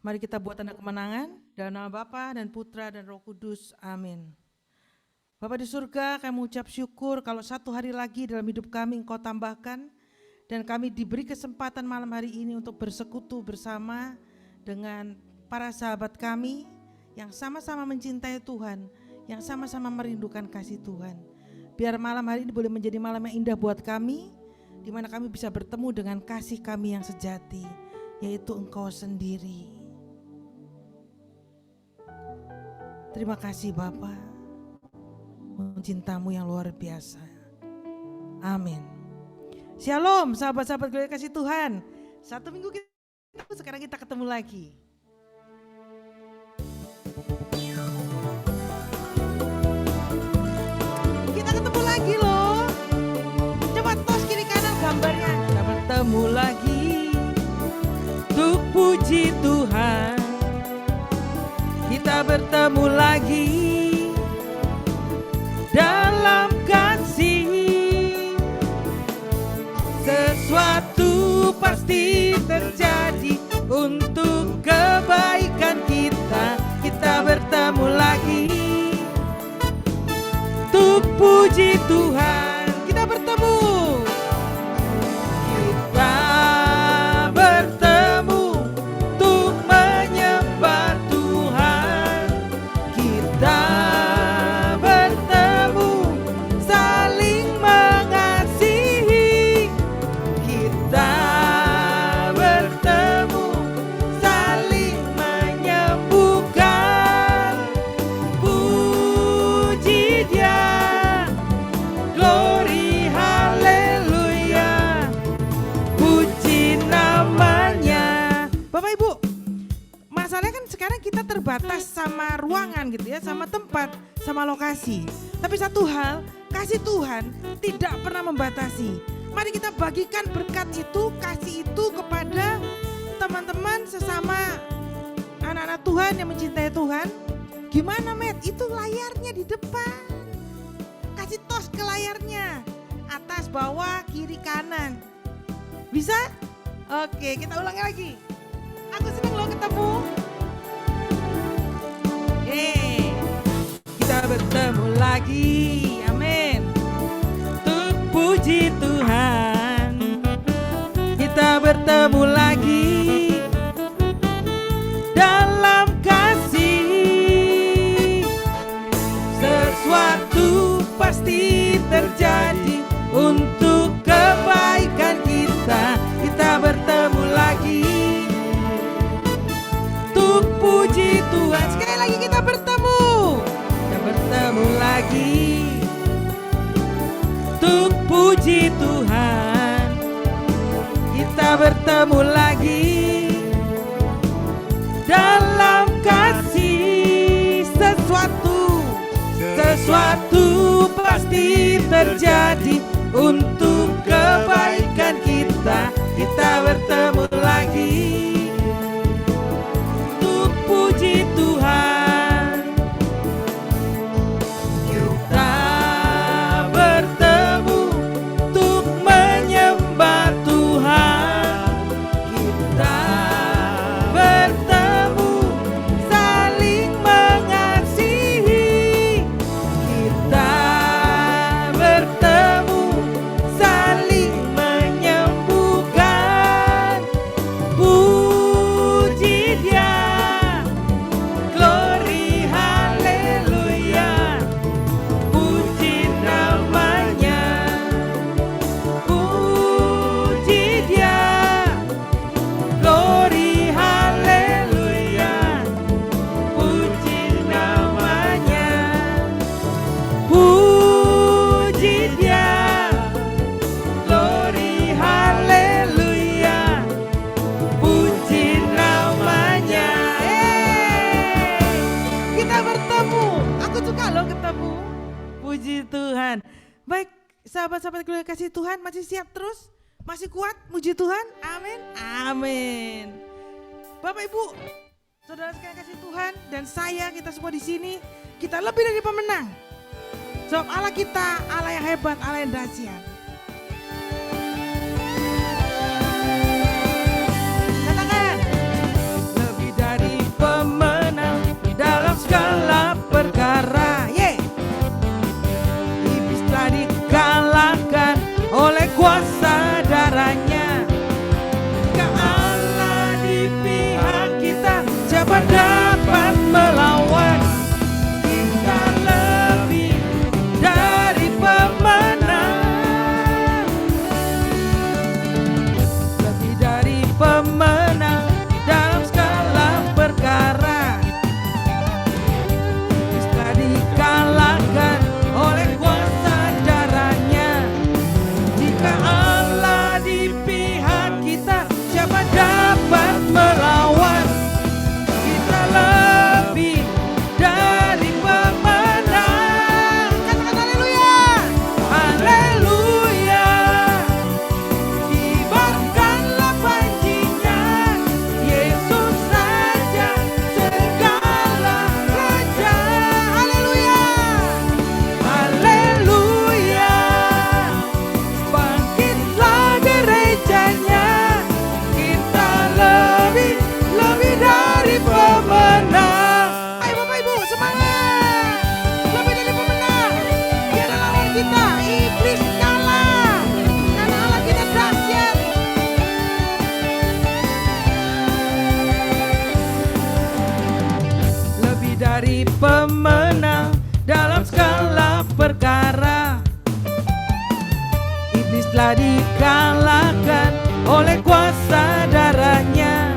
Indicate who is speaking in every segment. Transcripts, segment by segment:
Speaker 1: Mari kita buat tanda kemenangan dalam nama Bapa dan Putra dan Roh Kudus. Amin. Bapa di surga, kami mengucap syukur kalau satu hari lagi dalam hidup kami Engkau tambahkan dan kami diberi kesempatan malam hari ini untuk bersekutu bersama dengan para sahabat kami yang sama-sama mencintai Tuhan, yang sama-sama merindukan kasih Tuhan. Biar malam hari ini boleh menjadi malam yang indah buat kami, di mana kami bisa bertemu dengan kasih kami yang sejati, yaitu Engkau sendiri. Terima kasih Bapa, cintamu yang luar biasa. Amin. Shalom sahabat-sahabat gloria kasih Tuhan. Satu minggu sekarang kita ketemu lagi. Kita ketemu lagi loh. Coba tos kiri kanan gambarnya. Kita bertemu lagi untuk puji Tuhan. Kita bertemu lagi dalam kasih. Sesuatu pasti terjadi untuk kebaikan kita. Kita bertemu lagi untuk puji Tuhan. Kita bertemu. Kita bertemu untuk menyembah Tuhan. Kita bertemu saling mengasihi. Kita bertemu saling menyembuhkan. Puji Dia, glory haleluya, puji namanya. Bapak Ibu, masalahnya kan sekarang kita terbatas sama ruangan gitu ya, sama tempat, sama lokasi. Tapi satu hal, kasih Tuhan tidak pernah membatasi. Mari kita bagikan berkat itu, kasih itu kepada teman-teman sesama anak-anak Tuhan yang mencintai Tuhan. Gimana Matt? Itu layarnya di depan. Kasih tos ke layarnya. Atas, bawah, kiri, kanan. Bisa? Oke, kita ulangi lagi. Aku senang lo ketemu. Yeay. Kita bertemu lagi. Amin. Untuk puji Tuhan. Kita bertemu lagi dalam kasih. Sesuatu pasti terjadi untuk kebaikan kita. Kita bertemu lagi untuk puji Tuhan. Sekali lagi kita bertemu. Kita bertemu lagi untuk puji Tuhan. Kita bertemu lagi dalam kasih. Sesuatu pasti terjadi untuk kebaikan kita. Kita bertemu lagi untuk puji Tuhan. Kita bertemu untuk menyembah Tuhan. Kita bertemu saling mengasihi. Kita bertemu saling menyembuhkan. Puji Dia, glory haleluya, puji namanya. Puji Dia, glory haleluya, puji namanya. Puji Dia, glory haleluya, puji namanya. Kita bertemu. Aku suka loh ketemu. Puji Tuhan. Baik, sahabat-sahabat gloria kasih Tuhan, masih siap terus? Masih kuat muji Tuhan? Amin. Amin. Bapak Ibu, saudara sekalian kasih Tuhan dan saya, kita semua di sini, kita lebih dari pemenang. Sebab Allah kita, Allah yang hebat, Allah yang dahsyat. Katakan, lebih dari jadi pemenang dalam segala perkara. Iblis telah dikalahkan oleh kuasa darahnya.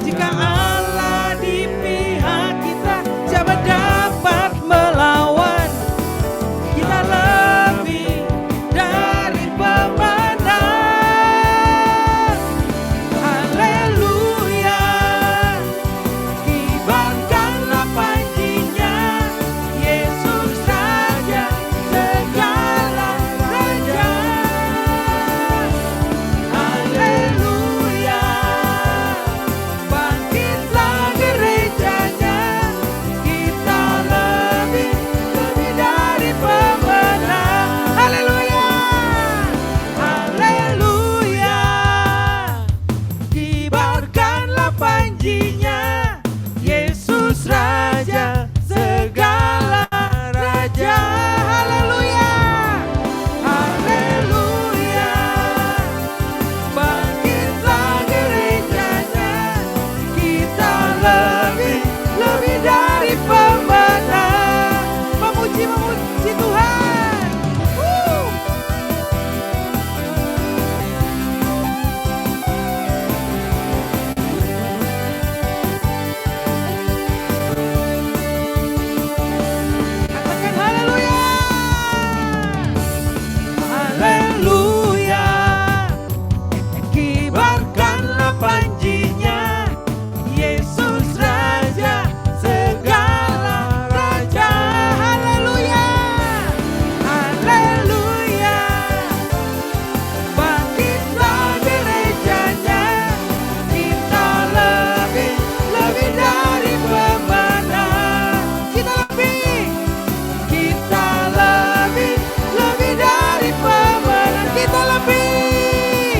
Speaker 1: Jika Allah di pihak kita, siapa dapat melawan? Kita lebih dari pemenang. Haleluya, kibarkanlah panjinya, Yesus Raja segala raja. Haleluya, bangkitlah gerejanya, kita lebih dari pemenang. Haleluya, haleluya, kibarkanlah panjinya, Yesus Raja segala raja. Haleluya, haleluya, bangkitlah gerejanya, kita lebih dari pemenang. Memuji Tuhan. Katakan haleluya. Haleluya, kibarkanlah panjinya, Yesus Raja segala raja. Haleluya, haleluya, bangkitlah gerejanya, kita lebih dari pemenang. Kita lebih dari pemenang. Kita lebih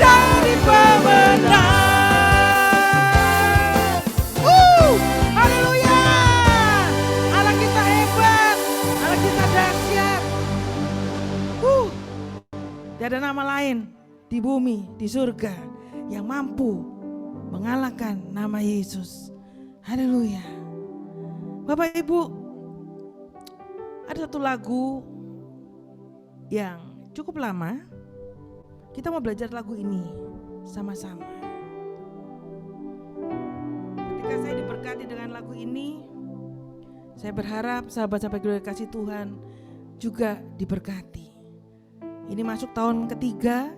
Speaker 1: dari pemenang. Haleluya, Allah kita hebat, Allah kita dahsyat. Tiada nama lain di bumi, di surga yang mampu mengalahkan nama Yesus. Haleluya. Bapak Ibu, ada satu lagu yang cukup lama. Kita mau belajar lagu ini sama-sama. Ketika saya diberkati dengan lagu ini, saya berharap sahabat-sahabat Gloria Kasih Tuhan juga diberkati. Ini masuk tahun ketiga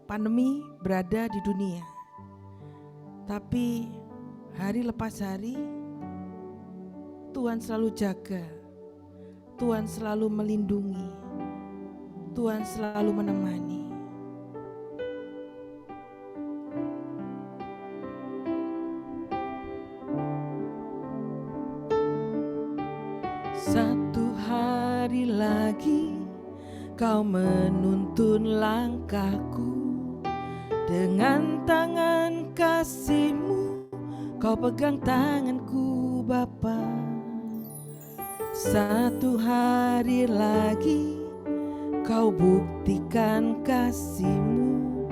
Speaker 1: pandemi berada di dunia. Tapi hari lepas hari Tuhan selalu jaga, Tuhan selalu melindungi, Tuhan selalu menemani. Satu hari lagi Kau menuntun langkahku, dengan tangan kasih-Mu Kau pegang tanganku Bapa. Satu hari lagi Kau buktikan kasih-Mu,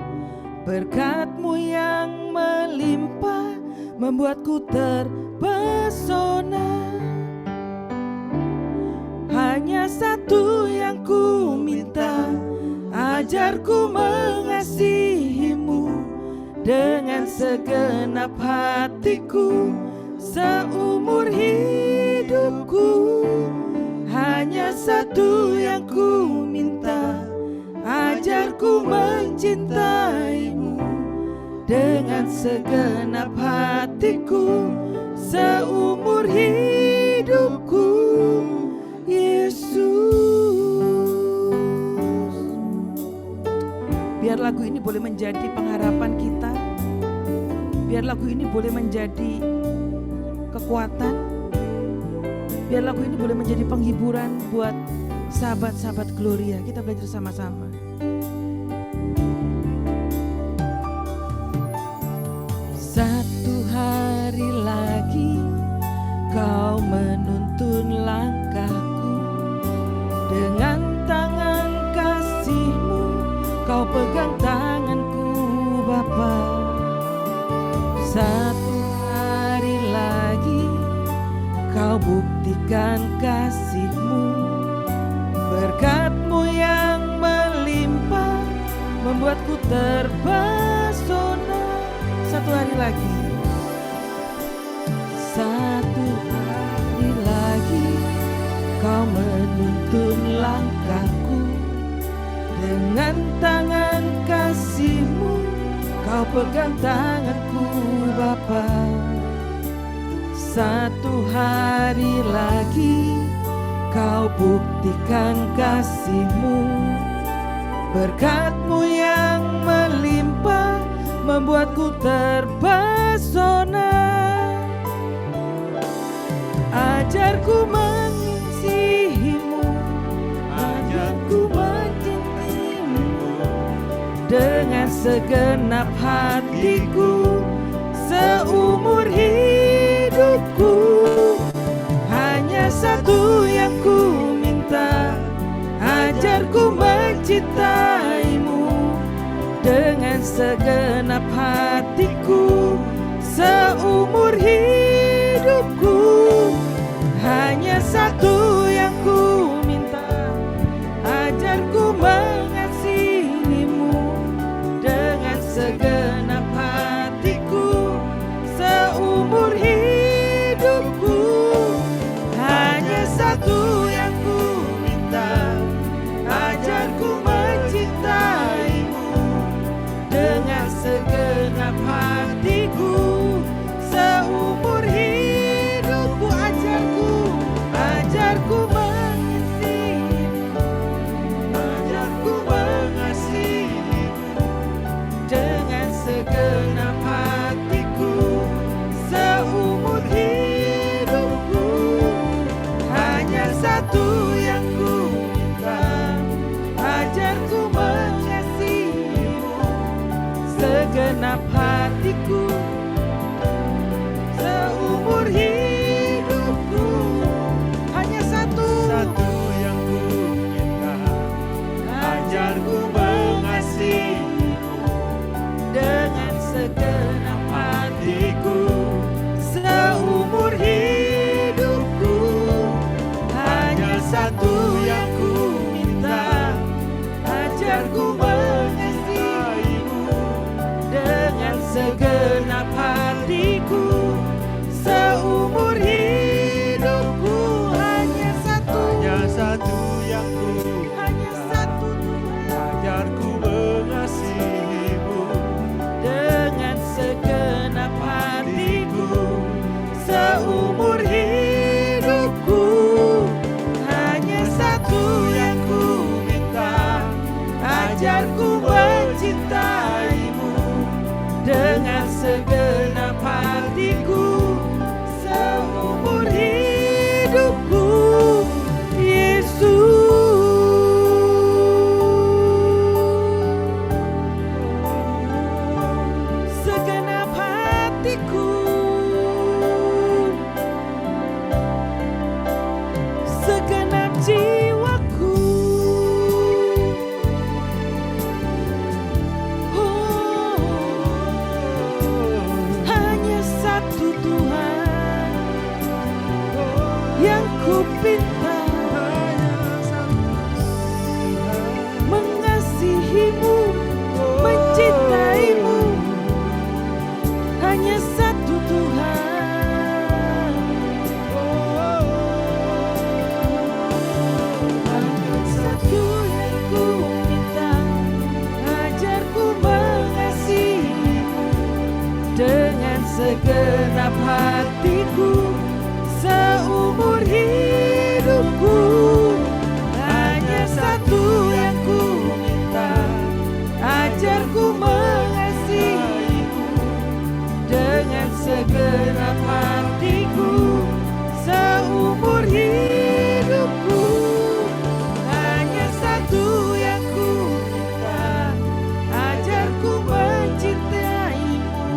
Speaker 1: berkat-Mu yang melimpah membuatku terpesona. Hanya satu yang ku minta, ajarku mengasihi-Mu dengan segenap hatiku seumur hidupku. Hanya satu yang ku minta, ajarku mencintai-Mu dengan segenap hatiku seumur hidupku. Yesus. Biar lagu ini boleh menjadi pengharapan kita. Biar lagu ini boleh menjadi kekuatan. Biar lagu ini boleh menjadi penghiburan buat sahabat-sahabat Gloria. Kita belajar sama-sama. Satu hari lagi Kau menuntun langkahku, dengan tangan kasih-Mu Kau pegang tanganku Bapa. Satu buktikan kasih-Mu, berkat-Mu yang melimpah membuatku terpesona. Satu hari lagi, satu hari lagi Kau menuntun langkahku, dengan tangan kasih-Mu Kau pegang tanganku Bapa. Satu hari lagi Kau buktikan kasih-Mu, berkat-Mu yang melimpah membuatku terpesona. Ajarku mengasihi-Mu, ajarku mencintai-Mu dengan segenap hatiku seumur hidupku. Hanya satu yang ku minta, ajarku mencintai-Mu dengan segenap hatiku seumur hidupku. Hanya satu yang ku minta, ajarku mengasihi-Mu dengan segenap hatiku seumur hidupku. Hanya satu yang ku minta, ajarku mencintai-Mu dengan segenap hatiku seumur hidupku. Ajarku mengasihi-Mu, ajarku mengasihi-Mu dengan segenap hatiku seumur hidupku. Hanya satu yang ku minta, ajarku mengasihi-Mu segenap hatiku seumur hidupku. Hanya satu yang ku minta, ajarku mengasihi-Mu dengan segenap hatiku seumur hidupku. Hanya satu yang ku minta, ajarku mengasihi-Mu dengan segenap hatiku seumur hidupku. Hanya satu yang ku minta, ajarku mengasihi-Mu dengan segenap hatiku seumur hidupku. Hanya satu yang ku minta, ajarku mencintai-Mu dengan segenap hatiku seumur hidupku. Yesus, segenap hatiku, segenap jiwaku. Hanya satu Tuhan yang ku pinta, mengasihi-Mu, mencintai-Mu. Hanya satu Tuhan, hanya satu yang ku minta, ajarku mengasihi-Mu dengan segenap hatiku seumur hidupku. Hanya satu yang ku minta, ajarku mengasihi-Mu dengan segenap hatiku seumur hidupku. Hanya satu yang ku minta, ajarku mencintai-Mu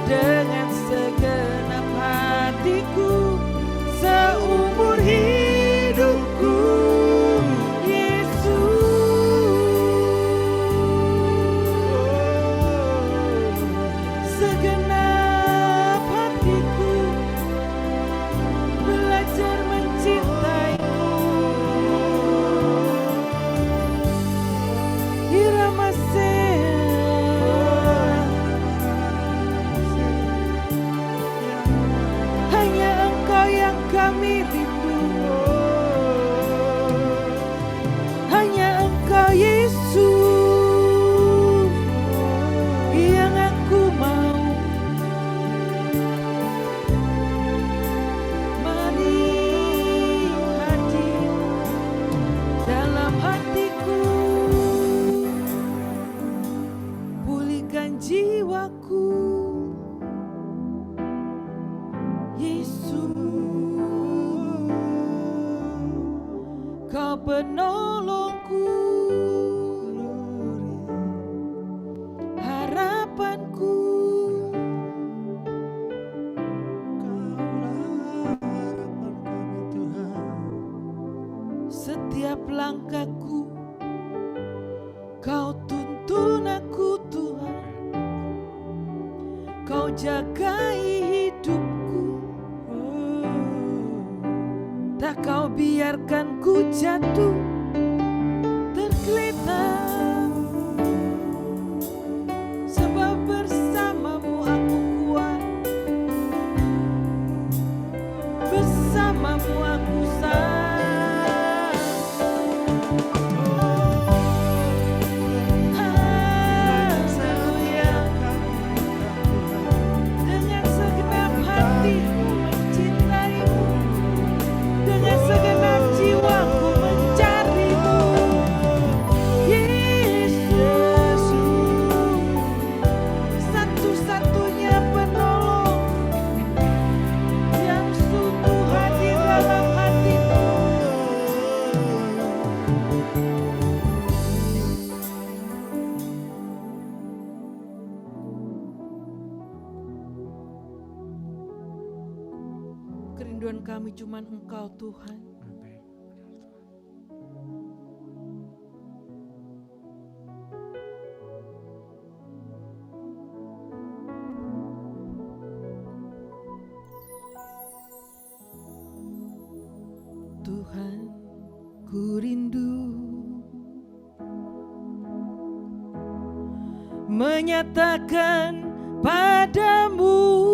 Speaker 1: dengan segenap hatiku seumur jiwaku. Yesus, Kau penolongku, harapanku. Setiap langkahku Kau tuntun aku Tuhan, Kau jagai hidupku, tak Kau biarkan ku jatuh tergeletak, sebab bersamamu aku kuat, bersamamu aku sah. Kerinduan kami cuman Engkau Tuhan. Tuhan, ku rindu menyatakan padamu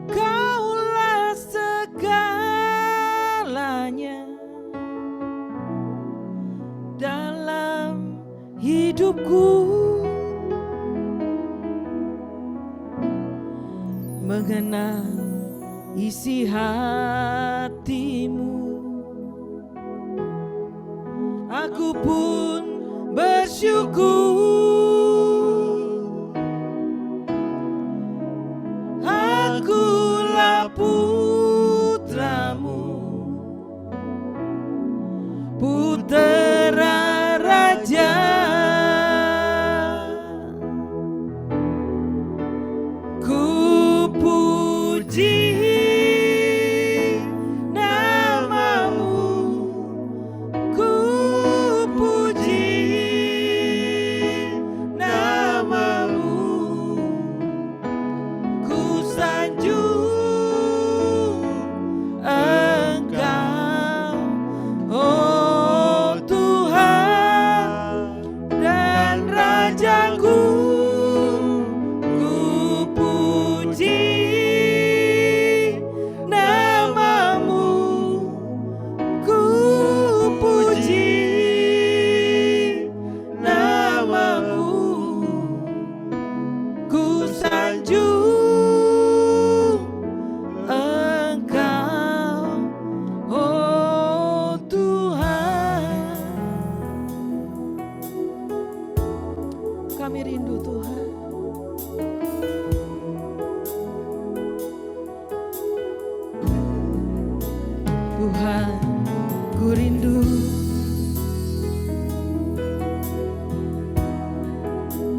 Speaker 1: Kaulah segalanya dalam hidupku, mengenal isi hatimu. Aku pun bersyukur, akulah putramu, putera raja. Ku puji kami rindu Tuhan. Tuhan, ku rindu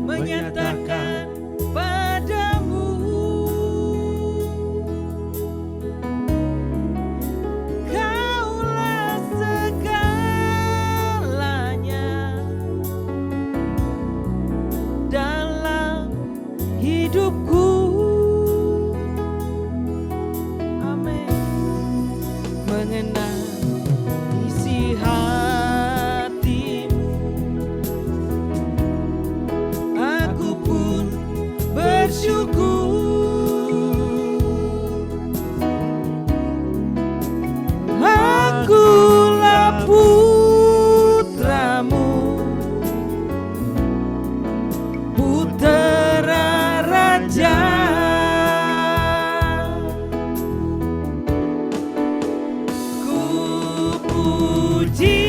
Speaker 1: menyatakan padamu Kaulah segalanya dalam hidupku. Amin. Mengenal isi hatimu, aku pun bersyukur. Akulah putramu, putera raja. Ku puji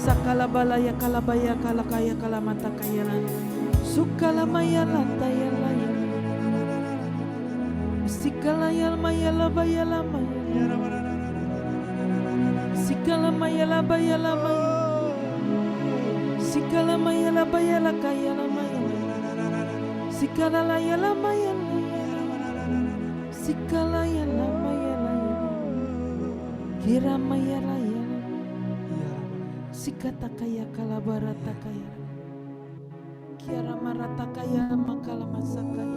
Speaker 1: Sakala balaya kalabaya kalakaya kalamata kayalan. Sukala mayala tayala ya. Sikala yal mayala bayala mayala. Sikala mayala bayala mayala. Sikala mayala bayala kayala mayala. Sikala layala mayala. Sikala yala mayala. Kira mayala yala. Sikata kaya kalabarata kaya. Kiara marata kaya makala masakaya.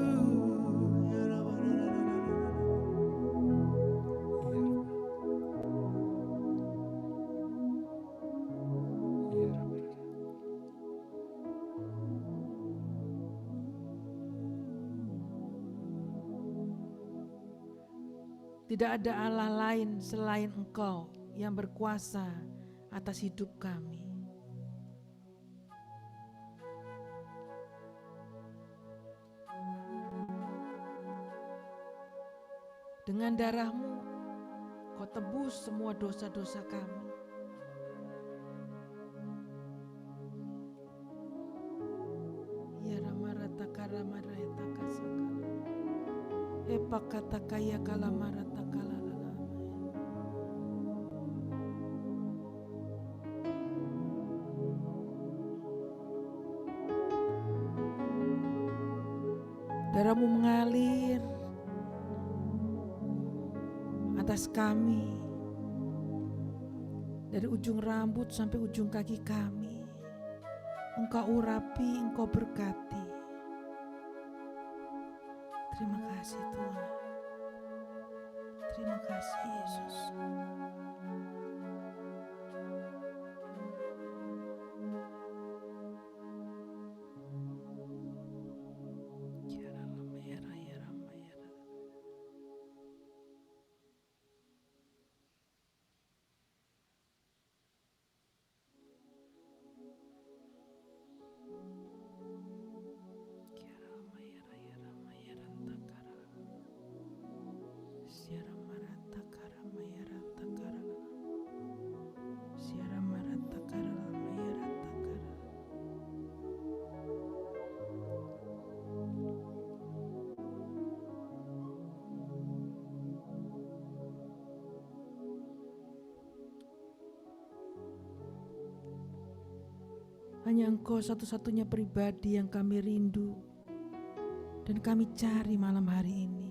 Speaker 1: Tidak ada Allah lain selain Engkau yang berkuasa atas hidup kami. Dengan darah-Mu, Kau tebus semua dosa-dosa kami. Ya ramarata karamarata kasakala. Epa kata kaya kalamarata kalalala. Darah-Mu mengalir atas kami, dari ujung rambut sampai ujung kaki kami. Engkau urapi, Engkau berkati. Terima kasih Tuhan. Terima kasih Yesus. Hanya Engkau satu-satunya pribadi yang kami rindu dan kami cari malam hari ini.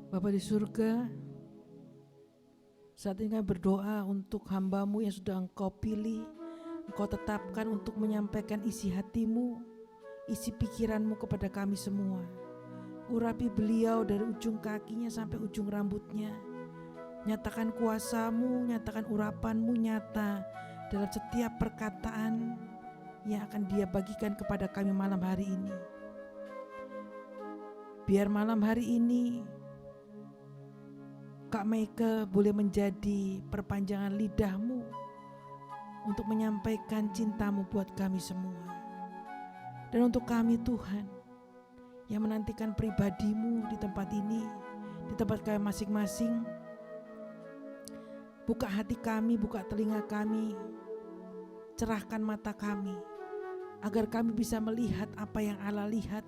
Speaker 1: Bapa di surga, saat ini kami berdoa untuk hamba-Mu yang sudah Engkau pilih, Engkau tetapkan untuk menyampaikan isi hati-Mu, isi pikiran-Mu kepada kami semua. Urapi beliau dari ujung kakinya sampai ujung rambutnya. Nyatakan kuasa-Mu, nyatakan urapan-Mu nyata dalam setiap perkataan yang akan Dia bagikan kepada kami malam hari ini. Biar malam hari ini Kak Meike boleh menjadi perpanjangan lidah-Mu untuk menyampaikan cinta-Mu buat kami semua. Dan untuk kami Tuhan yang menantikan pribadi-Mu di tempat ini, di tempat kami masing-masing. Buka hati kami, buka telinga kami, cerahkan mata kami, agar kami bisa melihat apa yang Allah lihat,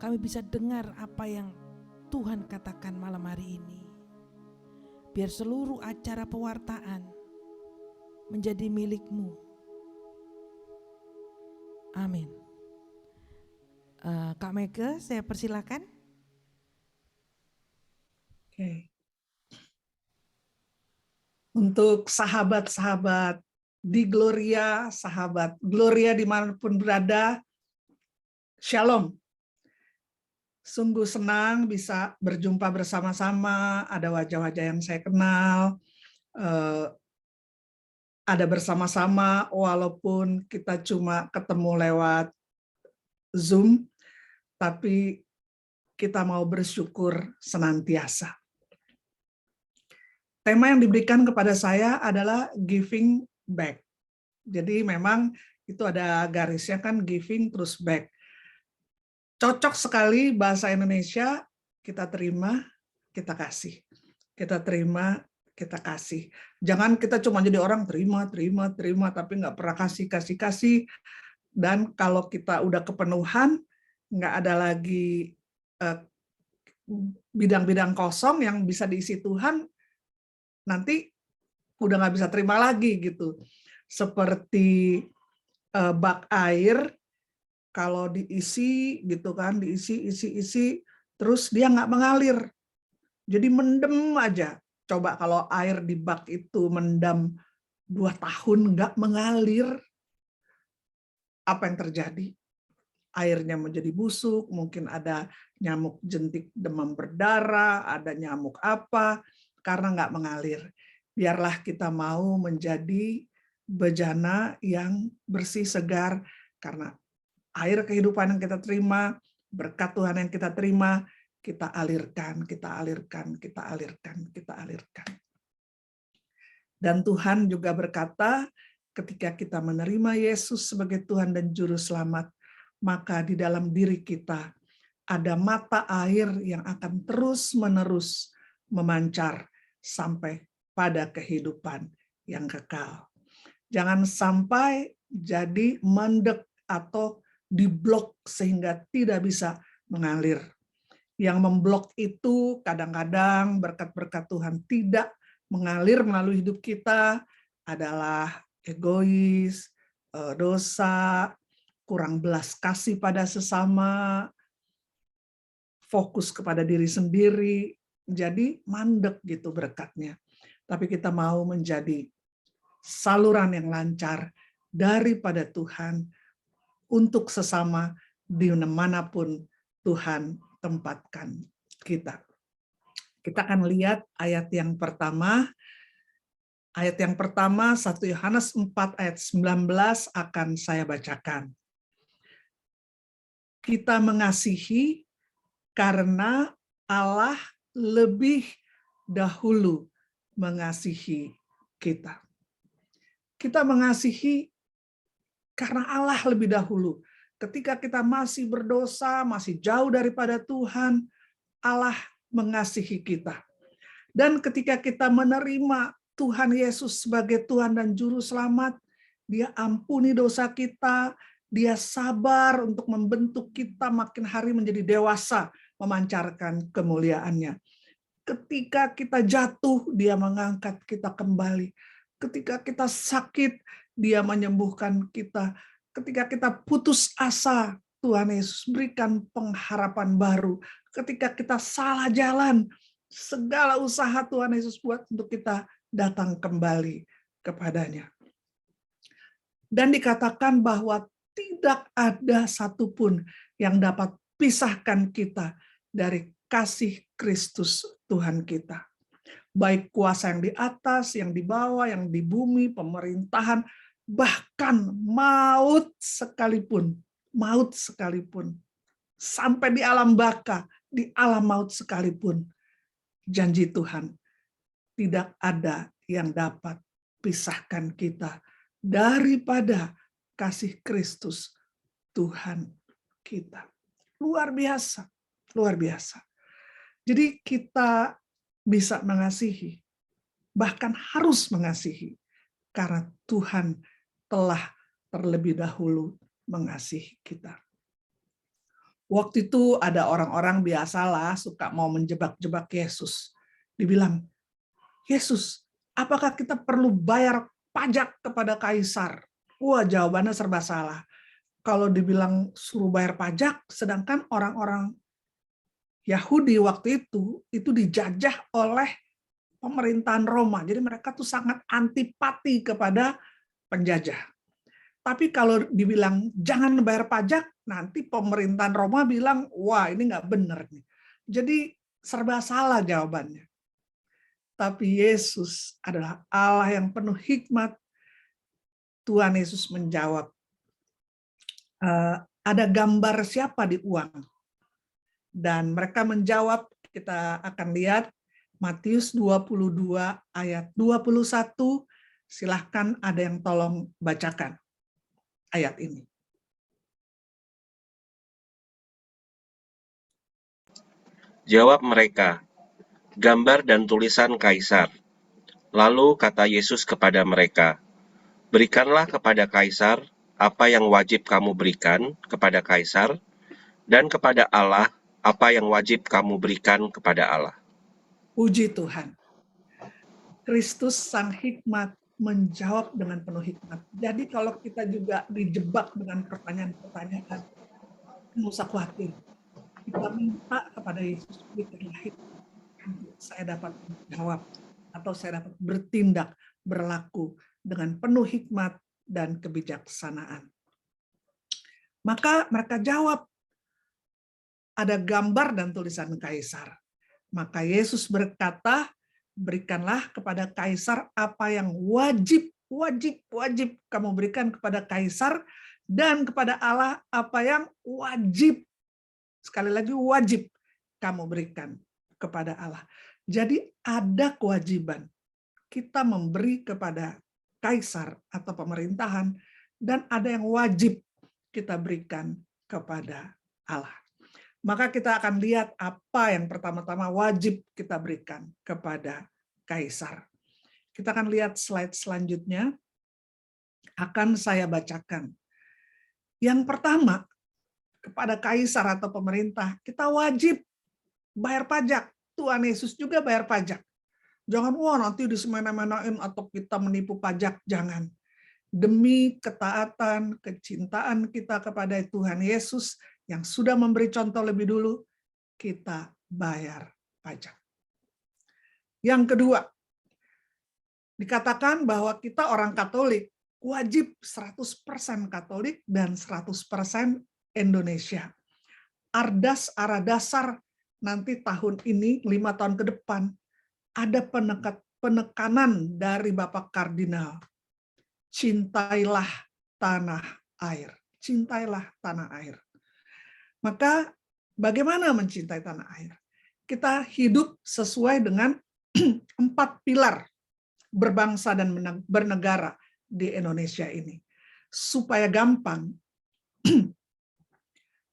Speaker 1: kami bisa dengar apa yang Tuhan katakan malam hari ini. Biar seluruh acara pewartaan menjadi milik-Mu. Amin. Kak Mega, saya persilakan.
Speaker 2: Oke. Untuk sahabat-sahabat di Gloria, sahabat Gloria dimanapun berada, Shalom. Sungguh senang bisa berjumpa bersama-sama, ada wajah-wajah yang saya kenal, ada bersama-sama walaupun kita cuma ketemu lewat Zoom, tapi kita mau bersyukur senantiasa. Tema yang diberikan kepada saya adalah giving back. Jadi memang itu ada garisnya kan, giving terus back. Cocok sekali bahasa Indonesia, kita terima, kita kasih. Kita terima, kita kasih. Jangan kita cuma jadi orang terima, tapi nggak pernah kasih. Dan kalau kita udah kepenuhan, nggak ada lagi bidang-bidang kosong yang bisa diisi Tuhan, nanti udah nggak bisa terima lagi gitu. Seperti bak air, kalau diisi gitu kan, diisi, terus dia nggak mengalir. Jadi mendem aja. Coba kalau air di bak itu mendam 2 tahun nggak mengalir, apa yang terjadi? Airnya menjadi busuk, mungkin ada nyamuk jentik demam berdarah, ada nyamuk apa, karena nggak mengalir. Biarlah kita mau menjadi bejana yang bersih segar, karena air kehidupan yang kita terima, berkat Tuhan yang kita terima, kita alirkan. Dan Tuhan juga berkata, ketika kita menerima Yesus sebagai Tuhan dan Juru Selamat, maka di dalam diri kita ada mata air yang akan terus-menerus memancar sampai pada kehidupan yang kekal. Jangan sampai jadi mendek atau diblok sehingga tidak bisa mengalir. Yang memblok itu kadang-kadang berkat-berkat Tuhan tidak mengalir melalui hidup kita adalah egois, dosa, kurang belas kasih pada sesama, fokus kepada diri sendiri, jadi mandek gitu berkatnya. Tapi kita mau menjadi saluran yang lancar daripada Tuhan untuk sesama dimanapun Tuhan tempatkan kita. Kita akan lihat ayat yang pertama. Ayat yang pertama 1 Yohanes 4 ayat 19 akan saya bacakan. Kita mengasihi karena Allah lebih dahulu mengasihi kita. Kita mengasihi karena Allah lebih dahulu. Ketika kita masih berdosa, masih jauh daripada Tuhan, Allah mengasihi kita. Dan ketika kita menerima Tuhan Yesus sebagai Tuhan dan Juru Selamat, Dia ampuni dosa kita, Dia sabar untuk membentuk kita makin hari menjadi dewasa, memancarkan kemuliaan-Nya. Ketika kita jatuh, Dia mengangkat kita kembali. Ketika kita sakit, Dia menyembuhkan kita. Ketika kita putus asa, Tuhan Yesus berikan pengharapan baru. Ketika kita salah jalan, segala usaha Tuhan Yesus buat untuk kita datang kembali kepadanya. Dan dikatakan bahwa tidak ada satupun yang dapat pisahkan kita dari kasih Kristus Tuhan kita. Baik kuasa yang di atas, yang di bawah, yang di bumi, pemerintahan, bahkan maut sekalipun, sampai di alam baka, di alam maut sekalipun, janji Tuhan, tidak ada yang dapat pisahkan kita daripada kasih Kristus Tuhan kita. Luar biasa, luar biasa. Jadi kita bisa mengasihi, bahkan harus mengasihi, karena Tuhan telah terlebih dahulu mengasihi kita. Waktu itu ada orang-orang biasalah suka mau menjebak-jebak Yesus. Dibilang, Yesus, apakah kita perlu bayar pajak kepada kaisar? Wah, jawabannya serba salah. kalau dibilang suruh bayar pajak, sedangkan orang-orang Yahudi waktu itu dijajah oleh pemerintahan Roma. Jadi mereka tuh sangat antipati kepada penjajah. Tapi kalau dibilang jangan bayar pajak, nanti pemerintahan Roma bilang, wah ini nggak benar nih. Jadi serba salah jawabannya. Tapi Yesus adalah Allah yang penuh hikmat. Tuhan Yesus menjawab, ada gambar siapa di uang? Dan mereka menjawab, kita akan lihat Matius 22 ayat 21. Silahkan ada yang tolong bacakan ayat ini.
Speaker 3: Jawab mereka, gambar dan tulisan Kaisar. Lalu kata Yesus kepada mereka, berikanlah kepada Kaisar apa yang wajib kamu berikan kepada Kaisar, dan kepada Allah apa yang wajib kamu berikan kepada Allah.
Speaker 2: Puji Tuhan. Kristus Sang Hikmat menjawab dengan penuh hikmat. Jadi kalau kita juga dijebak dengan pertanyaan-pertanyaan, nggak usah khawatir. Kita minta kepada Yesus, berikanlah hikmat. Saya dapat menjawab, atau saya dapat bertindak, berlaku dengan penuh hikmat dan kebijaksanaan. Maka mereka jawab, ada gambar dan tulisan Kaisar. Maka Yesus berkata, berikanlah kepada Kaisar apa yang wajib kamu berikan kepada Kaisar, dan kepada Allah apa yang wajib, sekali lagi wajib kamu berikan kepada Allah. Jadi ada kewajiban kita memberi kepada Kaisar atau pemerintahan, dan ada yang wajib kita berikan kepada Allah. Maka kita akan lihat apa yang pertama-tama wajib kita berikan kepada Kaisar. Kita akan lihat slide selanjutnya, akan saya bacakan. Yang pertama, kepada Kaisar atau pemerintah, kita wajib bayar pajak. Tuhan Yesus juga bayar pajak. Jangan, wah nanti disemena-menain atau kita menipu pajak, jangan. Demi ketaatan, kecintaan kita kepada Tuhan Yesus, yang sudah memberi contoh lebih dulu, kita bayar pajak. Yang kedua, dikatakan bahwa kita orang Katolik wajib 100% Katolik dan 100% Indonesia. Ardas ara dasar nanti tahun ini, 5 tahun ke depan, ada penekanan dari Bapak Kardinal. Cintailah tanah air. Cintailah tanah air. Maka bagaimana mencintai tanah air? Kita hidup sesuai dengan 4 pilar berbangsa dan bernegara di Indonesia ini. Supaya gampang,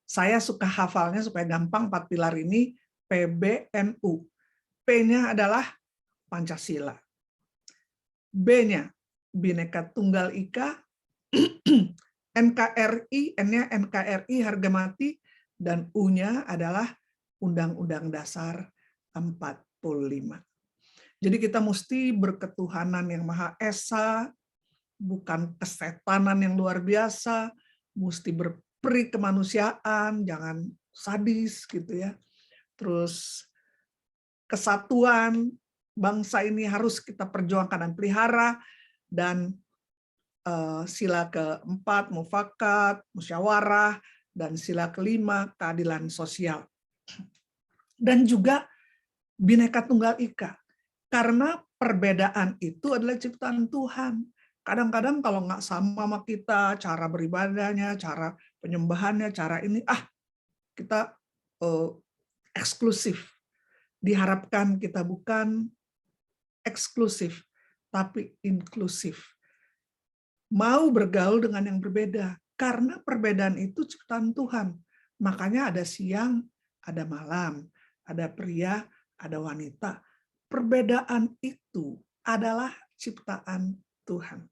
Speaker 2: saya suka hafalnya supaya gampang 4 pilar ini, PBNU. P-nya adalah Pancasila. B-nya Bhinneka Tunggal Ika, NKRI, N-nya NKRI harga mati, dan U-nya adalah Undang-Undang Dasar 45. Jadi kita mesti berketuhanan yang Maha Esa, bukan kesetanan yang luar biasa, mesti berperi kemanusiaan, jangan sadis gitu ya. Terus kesatuan bangsa ini harus kita perjuangkan dan pelihara, dan sila keempat mufakat, musyawarah, dan sila kelima keadilan sosial. Dan juga Bhinneka Tunggal Ika. Karena perbedaan itu adalah ciptaan Tuhan. Kadang-kadang kalau nggak sama kita, cara beribadahnya, cara penyembahannya, cara ini, kita eksklusif. Diharapkan kita bukan eksklusif, tapi inklusif. Mau bergaul dengan yang berbeda, karena perbedaan itu ciptaan Tuhan. Makanya ada siang, ada malam, ada pria, ada wanita. Perbedaan itu adalah ciptaan Tuhan.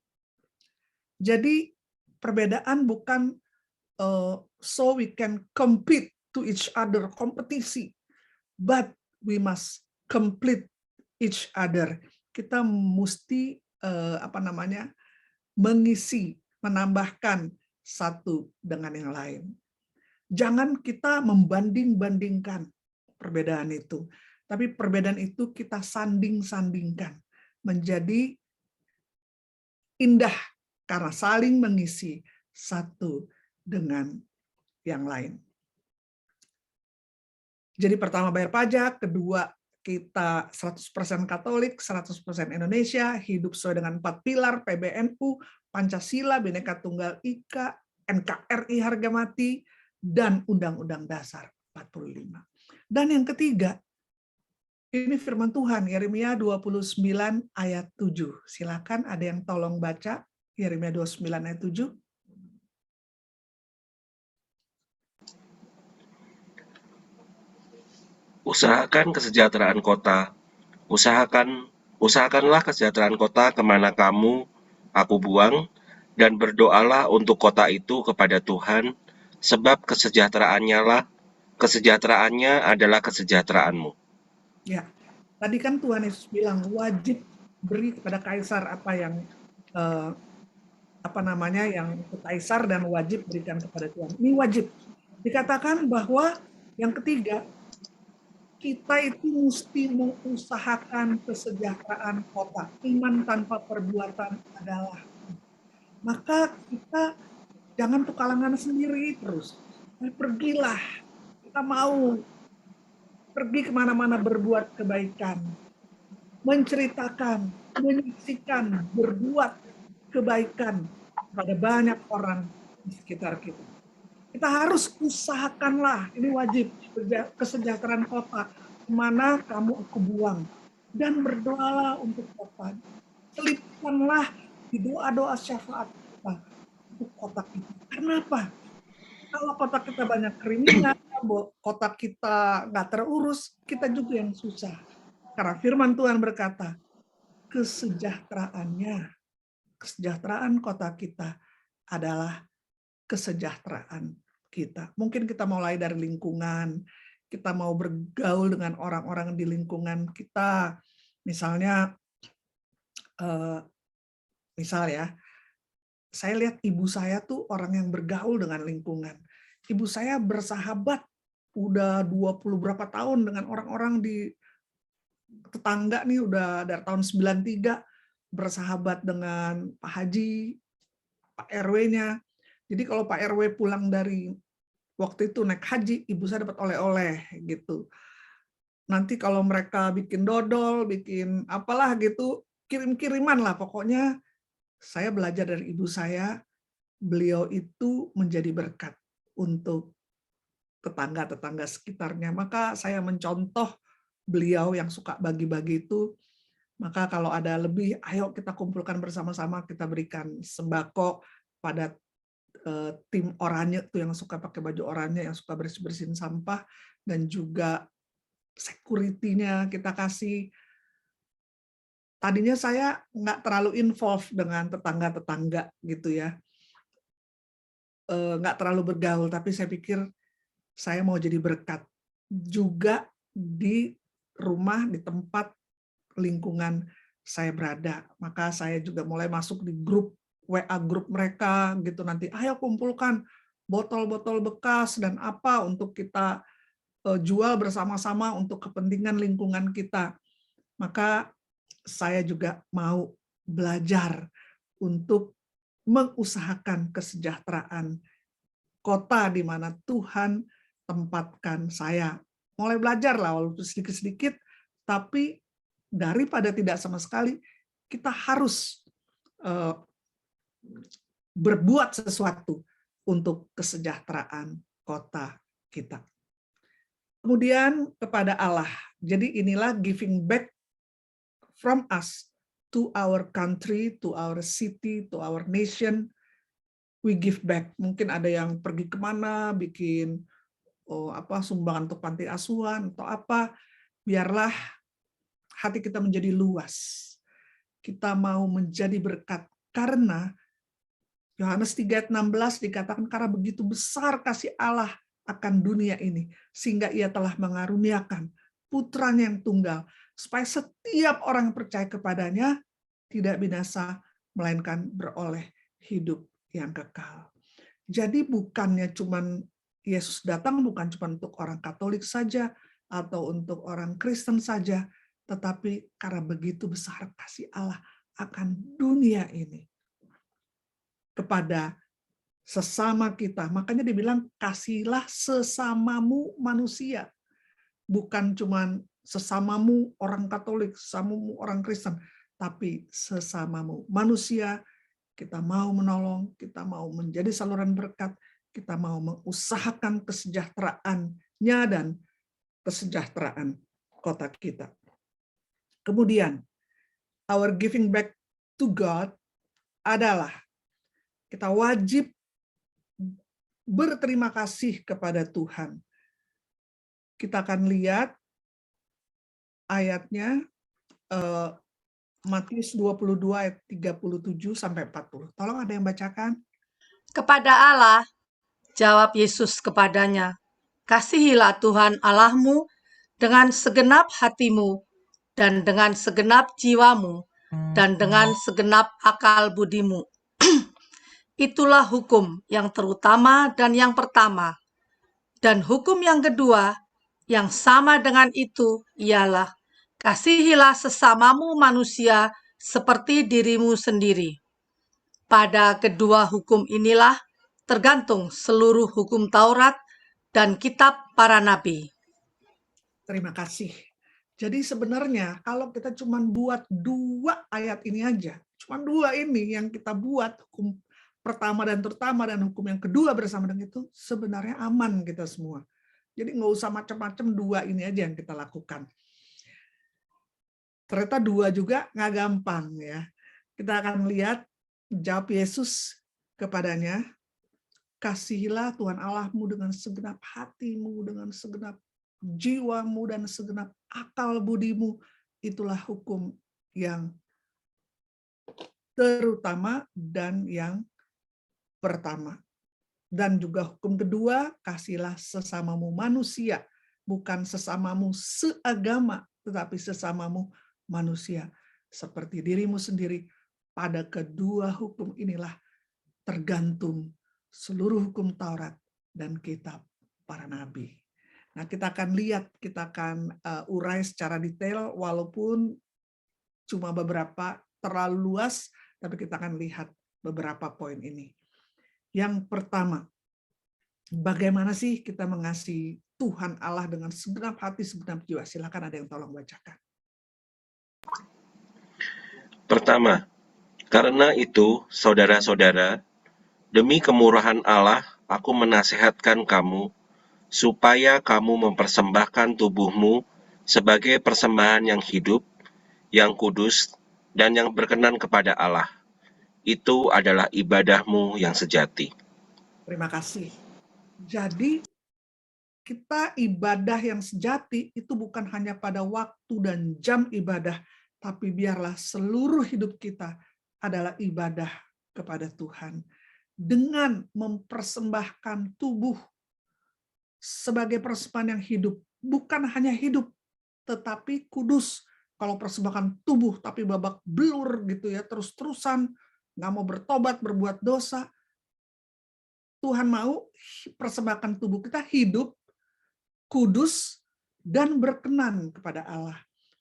Speaker 2: Jadi perbedaan bukan so we can compete to each other, kompetisi, but we must complete each other. Kita mesti mengisi, menambahkan satu dengan yang lain. Jangan kita membanding-bandingkan perbedaan itu, tapi perbedaan itu kita sanding-sandingkan menjadi indah karena saling mengisi satu dengan yang lain. Jadi pertama bayar pajak, kedua kita 100% Katolik, 100% Indonesia, hidup sesuai dengan 4 pilar, PBNU, Pancasila, Bhinneka Tunggal Ika, NKRI harga mati, dan Undang-Undang Dasar 45. Dan yang ketiga, ini firman Tuhan, Yeremia 29 ayat 7. Silakan ada yang tolong baca Yeremia 29 ayat 7.
Speaker 3: Usahakan kesejahteraan kota, usahakanlah kesejahteraan kota kemana aku buang, dan berdoalah untuk kota itu kepada Tuhan, sebab kesejahteraannya adalah kesejahteraanmu.
Speaker 2: Ya, tadi kan Tuhan Yesus bilang wajib beri kepada kaisar apa yang yang untuk kaisar dan wajib berikan kepada Tuhan. Ini wajib. Dikatakan bahwa yang ketiga, kita itu mesti mengusahakan kesejahteraan kota. Iman tanpa perbuatan adalah. Maka kita jangan petualangan sendiri terus. Pergilah. Kita mau pergi kemana-mana berbuat kebaikan. Menceritakan, menyaksikan, berbuat kebaikan pada banyak orang di sekitar kita. Kita harus usahakanlah, ini wajib, kesejahteraan kota, kemana kamu aku buang. Dan berdoalah untuk kota. Selipkanlah di doa-doa syafaat kita untuk kota kita. Kenapa? Kalau kota kita banyak kriminal, kota kita nggak terurus, kita juga yang susah. Karena firman Tuhan berkata, kesejahteraan kota kita adalah kesejahteraan kita. Mungkin kita mulai dari lingkungan, kita mau bergaul dengan orang-orang di lingkungan kita. Misalnya, saya lihat ibu saya tuh orang yang bergaul dengan lingkungan. Ibu saya bersahabat udah 20 berapa tahun dengan orang-orang di tetangga nih, udah dari tahun 93 bersahabat dengan Pak Haji, Pak RW-nya. Jadi kalau Pak RW pulang dari waktu itu naik haji, ibu saya dapat oleh-oleh gitu. Nanti kalau mereka bikin dodol, bikin apalah gitu, kirim-kiriman lah pokoknya. Saya belajar dari ibu saya, beliau itu menjadi berkat untuk tetangga-tetangga sekitarnya. Maka saya mencontoh beliau yang suka bagi-bagi itu. Maka kalau ada lebih, ayo kita kumpulkan bersama-sama, kita berikan sembako pada tim oranye tuh yang suka pakai baju oranye, yang suka bersih-bersihin sampah, dan juga security-nya kita kasih. Tadinya saya nggak terlalu involved dengan tetangga-tetangga gitu ya, nggak terlalu bergaul, tapi saya pikir saya mau jadi berkat juga di rumah, di tempat lingkungan saya berada. Maka saya juga mulai masuk di grup WA grup mereka gitu, nanti ayo kumpulkan botol-botol bekas dan apa untuk kita jual bersama-sama untuk kepentingan lingkungan kita. Maka saya juga mau belajar untuk mengusahakan kesejahteraan kota di mana Tuhan tempatkan saya. Mulai belajar lah walaupun sedikit-sedikit, tapi daripada tidak sama sekali, kita harus berbuat sesuatu untuk kesejahteraan kota kita. Kemudian kepada Allah. Jadi inilah giving back from us to our country, to our city, to our nation. We give back. Mungkin ada yang pergi kemana, bikin sumbangan untuk panti asuhan atau apa. Biarlah hati kita menjadi luas. Kita mau menjadi berkat karena Yohanes 3:16 dikatakan karena begitu besar kasih Allah akan dunia ini sehingga ia telah mengaruniakan putranya yang tunggal supaya setiap orang yang percaya kepadanya tidak binasa melainkan beroleh hidup yang kekal. Jadi bukannya cuman Yesus datang bukan cuma untuk orang Katolik saja atau untuk orang Kristen saja, tetapi karena begitu besar kasih Allah akan dunia ini kepada sesama kita. Makanya dibilang kasihilah sesamamu manusia. Bukan cuma sesamamu orang Katolik, sesamamu orang Kristen, tapi sesamamu manusia. Kita mau menolong, kita mau menjadi saluran berkat, kita mau mengusahakan kesejahteraannya dan kesejahteraan kota kita. Kemudian, our giving back to God adalah kita wajib berterima kasih kepada Tuhan. Kita akan lihat ayatnya Matius 22 ayat 37 sampai 40. Tolong ada yang bacakan.
Speaker 4: Kepada Allah, jawab Yesus kepadanya, kasihilah Tuhan Allahmu dengan segenap hatimu, dan dengan segenap jiwamu, dan dengan segenap akal budimu. Itulah hukum yang terutama dan yang pertama. Dan hukum yang kedua, yang sama dengan itu, ialah kasihilah sesamamu manusia seperti dirimu sendiri. Pada kedua hukum inilah tergantung seluruh hukum Taurat dan kitab para nabi.
Speaker 2: Terima kasih. Jadi sebenarnya kalau kita cuma buat 2 ayat ini aja, cuma 2 ini yang kita buat, hukum pertama dan terutama dan hukum yang kedua bersama dengan itu, sebenarnya aman kita semua. Jadi nggak usah macam-macam, 2 ini aja yang kita lakukan. Ternyata 2 juga nggak gampang ya. Kita akan lihat jawab Yesus kepadanya, kasihilah Tuhan Allahmu dengan segenap hatimu, dengan segenap jiwamu, dan segenap akal budimu. Itulah hukum yang terutama dan yang pertama. Dan juga hukum kedua, kasihilah sesamamu manusia, bukan sesamamu seagama, tetapi sesamamu manusia seperti dirimu sendiri. Pada kedua hukum inilah tergantung seluruh hukum Taurat dan kitab para nabi. Nah, kita akan lihat, kita akan urai secara detail, walaupun cuma beberapa, terlalu luas, tapi kita akan lihat beberapa poin ini. Yang pertama, bagaimana sih kita mengasihi Tuhan Allah dengan segenap hati, segenap jiwa? Silakan ada yang tolong bacakan.
Speaker 3: Pertama, karena itu, saudara-saudara, demi kemurahan Allah, aku menasihatkan kamu, supaya kamu mempersembahkan tubuhmu sebagai persembahan yang hidup, yang kudus, dan yang berkenan kepada Allah. Itu adalah ibadahmu yang sejati.
Speaker 2: Terima kasih. Jadi, kita ibadah yang sejati itu bukan hanya pada waktu dan jam ibadah, tapi biarlah seluruh hidup kita adalah ibadah kepada Tuhan. Dengan mempersembahkan tubuh sebagai persembahan yang hidup. Bukan hanya hidup, tetapi kudus. Kalau persembahan tubuh tapi babak belur gitu ya, terus-terusan, nggak mau bertobat, berbuat dosa. Tuhan mau persembahkan tubuh kita hidup, kudus, dan berkenan kepada Allah.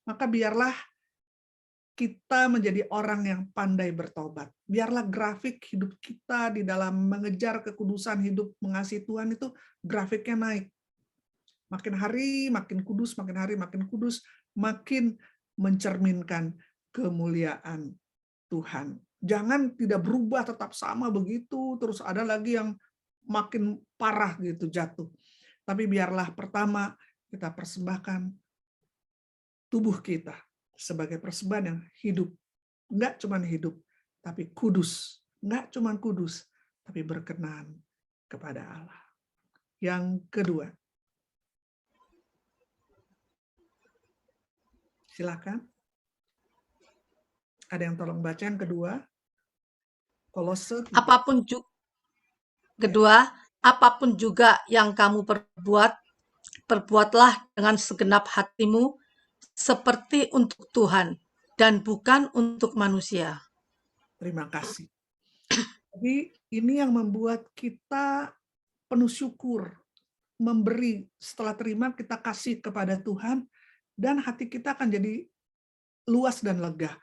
Speaker 2: Maka biarlah kita menjadi orang yang pandai bertobat. Biarlah grafik hidup kita di dalam mengejar kekudusan hidup, mengasihi Tuhan itu grafiknya naik. Makin hari makin kudus, makin hari makin kudus, makin mencerminkan kemuliaan Tuhan. Jangan tidak berubah, tetap sama begitu, terus ada lagi yang makin parah gitu jatuh. Tapi biarlah pertama kita persembahkan tubuh kita sebagai persembahan yang hidup. Enggak cuma hidup, tapi kudus. Enggak cuma kudus, tapi berkenan kepada Allah. Yang kedua. Silakan. Ada yang tolong baca yang kedua? Kolose.
Speaker 4: Apapun juga yang kamu perbuat, perbuatlah dengan segenap hatimu, seperti untuk Tuhan dan bukan untuk manusia.
Speaker 2: Terima kasih. Jadi ini yang membuat kita penuh syukur, memberi, setelah terima kita kasih kepada Tuhan, dan hati kita akan jadi luas dan lega.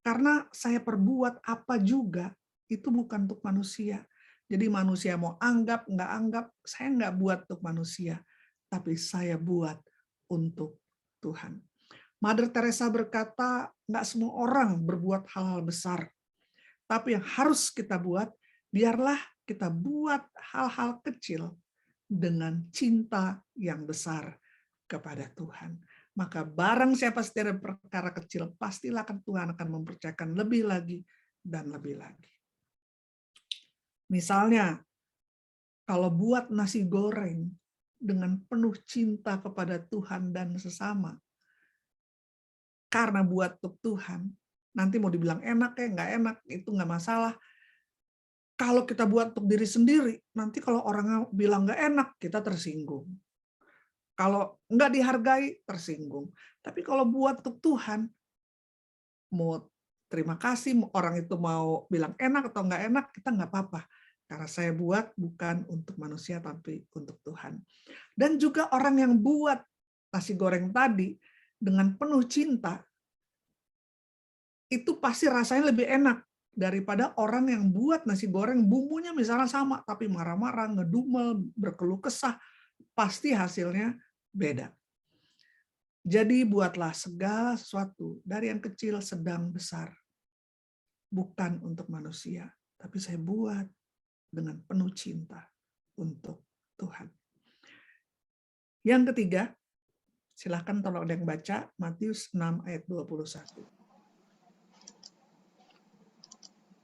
Speaker 2: Karena saya perbuat apa juga, itu bukan untuk manusia. Jadi manusia mau anggap, nggak anggap, saya nggak buat untuk manusia, tapi saya buat untuk Tuhan. Mother Teresa berkata, nggak semua orang berbuat hal-hal besar, tapi yang harus kita buat, biarlah kita buat hal-hal kecil dengan cinta yang besar kepada Tuhan. Maka barang siapa setia perkara kecil, pastilah Tuhan akan mempercayakan lebih lagi dan lebih lagi. Misalnya, kalau buat nasi goreng dengan penuh cinta kepada Tuhan dan sesama, karena buat untuk Tuhan, nanti mau dibilang enak ya nggak enak, itu nggak masalah. Kalau kita buat untuk diri sendiri, nanti kalau orang bilang nggak enak, kita tersinggung. Kalau nggak dihargai, tersinggung. Tapi kalau buat untuk Tuhan, mau terima kasih, orang itu mau bilang enak atau nggak enak, kita nggak apa-apa. Karena saya buat bukan untuk manusia, tapi untuk Tuhan. Dan juga orang yang buat nasi goreng tadi dengan penuh cinta, itu pasti rasanya lebih enak daripada orang yang buat nasi goreng bumbunya misalnya sama, tapi marah-marah, ngedumel, berkeluh kesah, pasti hasilnya beda. Jadi buatlah segala sesuatu dari yang kecil, sedang, besar. Bukan untuk manusia, tapi saya buat dengan penuh cinta untuk Tuhan. Yang ketiga, silahkan tolong ada yang baca Matius 6 ayat 21.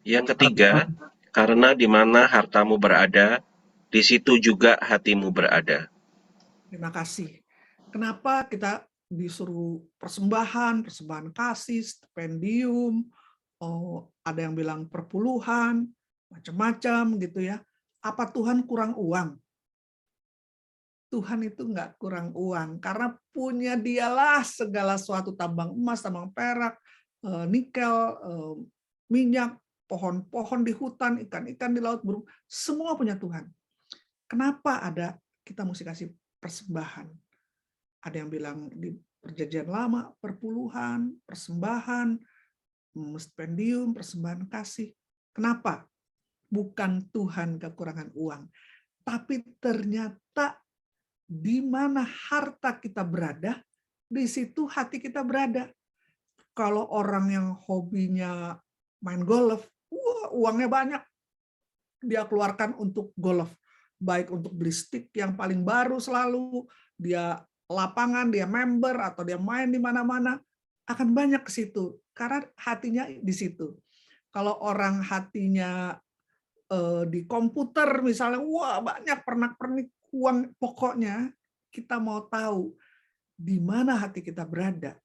Speaker 3: Yang ketiga, karena di mana hartamu berada, di situ juga hatimu berada.
Speaker 2: Terima kasih. Kenapa kita disuruh persembahan kasih, stipendium, ada yang bilang perpuluhan, macam-macam gitu ya. Apa Tuhan kurang uang? Tuhan itu nggak kurang uang, karena punya dialah segala sesuatu, tambang emas, tambang perak, nikel, minyak, pohon-pohon di hutan, ikan-ikan di laut, burung, semua punya Tuhan. Kenapa kita mesti kasih persembahan? Ada yang bilang di perjanjian lama, perpuluhan, persembahan, stipendium, persembahan kasih. Kenapa? Bukan Tuhan kekurangan uang, tapi ternyata di mana harta kita berada, di situ hati kita berada. Kalau orang yang hobinya main golf, uangnya banyak, dia keluarkan untuk golf. Baik untuk beli stick yang paling baru selalu, dia lapangan, dia member, atau dia main di mana-mana, akan banyak ke situ. Karena hatinya di situ. Kalau orang hatinya di komputer misalnya, wah banyak pernak-pernik uang, pokoknya kita mau tahu di mana hati kita berada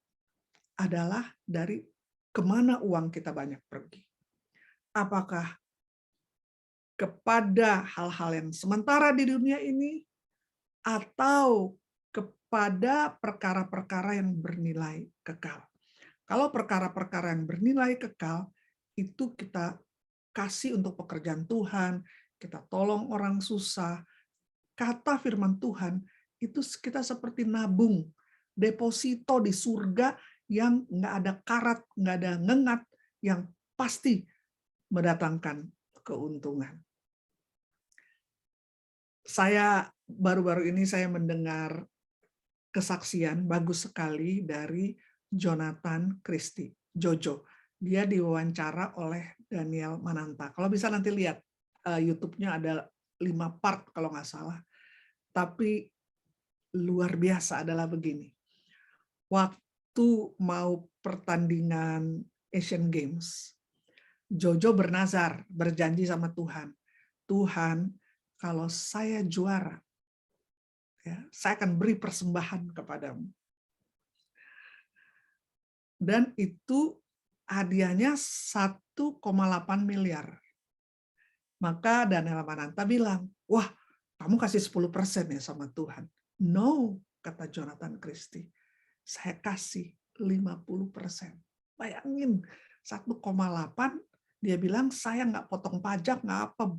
Speaker 2: adalah dari kemana uang kita banyak pergi. Apakah kepada hal-hal yang sementara di dunia ini, atau kepada perkara-perkara yang bernilai kekal. Kalau perkara-perkara yang bernilai kekal, itu kita kasih untuk pekerjaan Tuhan, kita tolong orang susah. Kata firman Tuhan, itu kita seperti nabung, deposito di surga yang nggak ada karat, nggak ada ngengat, yang pasti mendatangkan keuntungan. Saya baru-baru ini saya mendengar kesaksian bagus sekali dari Jonathan Christie, Jojo. Dia diwawancara oleh Daniel Mananta. Kalau bisa nanti lihat YouTube-nya ada 5 part kalau nggak salah. Tapi luar biasa adalah begini. Waktu mau pertandingan Asian Games, Jojo bernazar, berjanji sama Tuhan. Tuhan, kalau saya juara, ya, saya akan beri persembahan kepadamu. Dan itu hadiahnya 1,8 miliar. Maka Daniel Mananta bilang, wah kamu kasih 10% ya sama Tuhan. No, kata Jonathan Christie, saya kasih 50%. Bayangin, 1,8 Dia bilang, saya nggak potong pajak, nggak apa.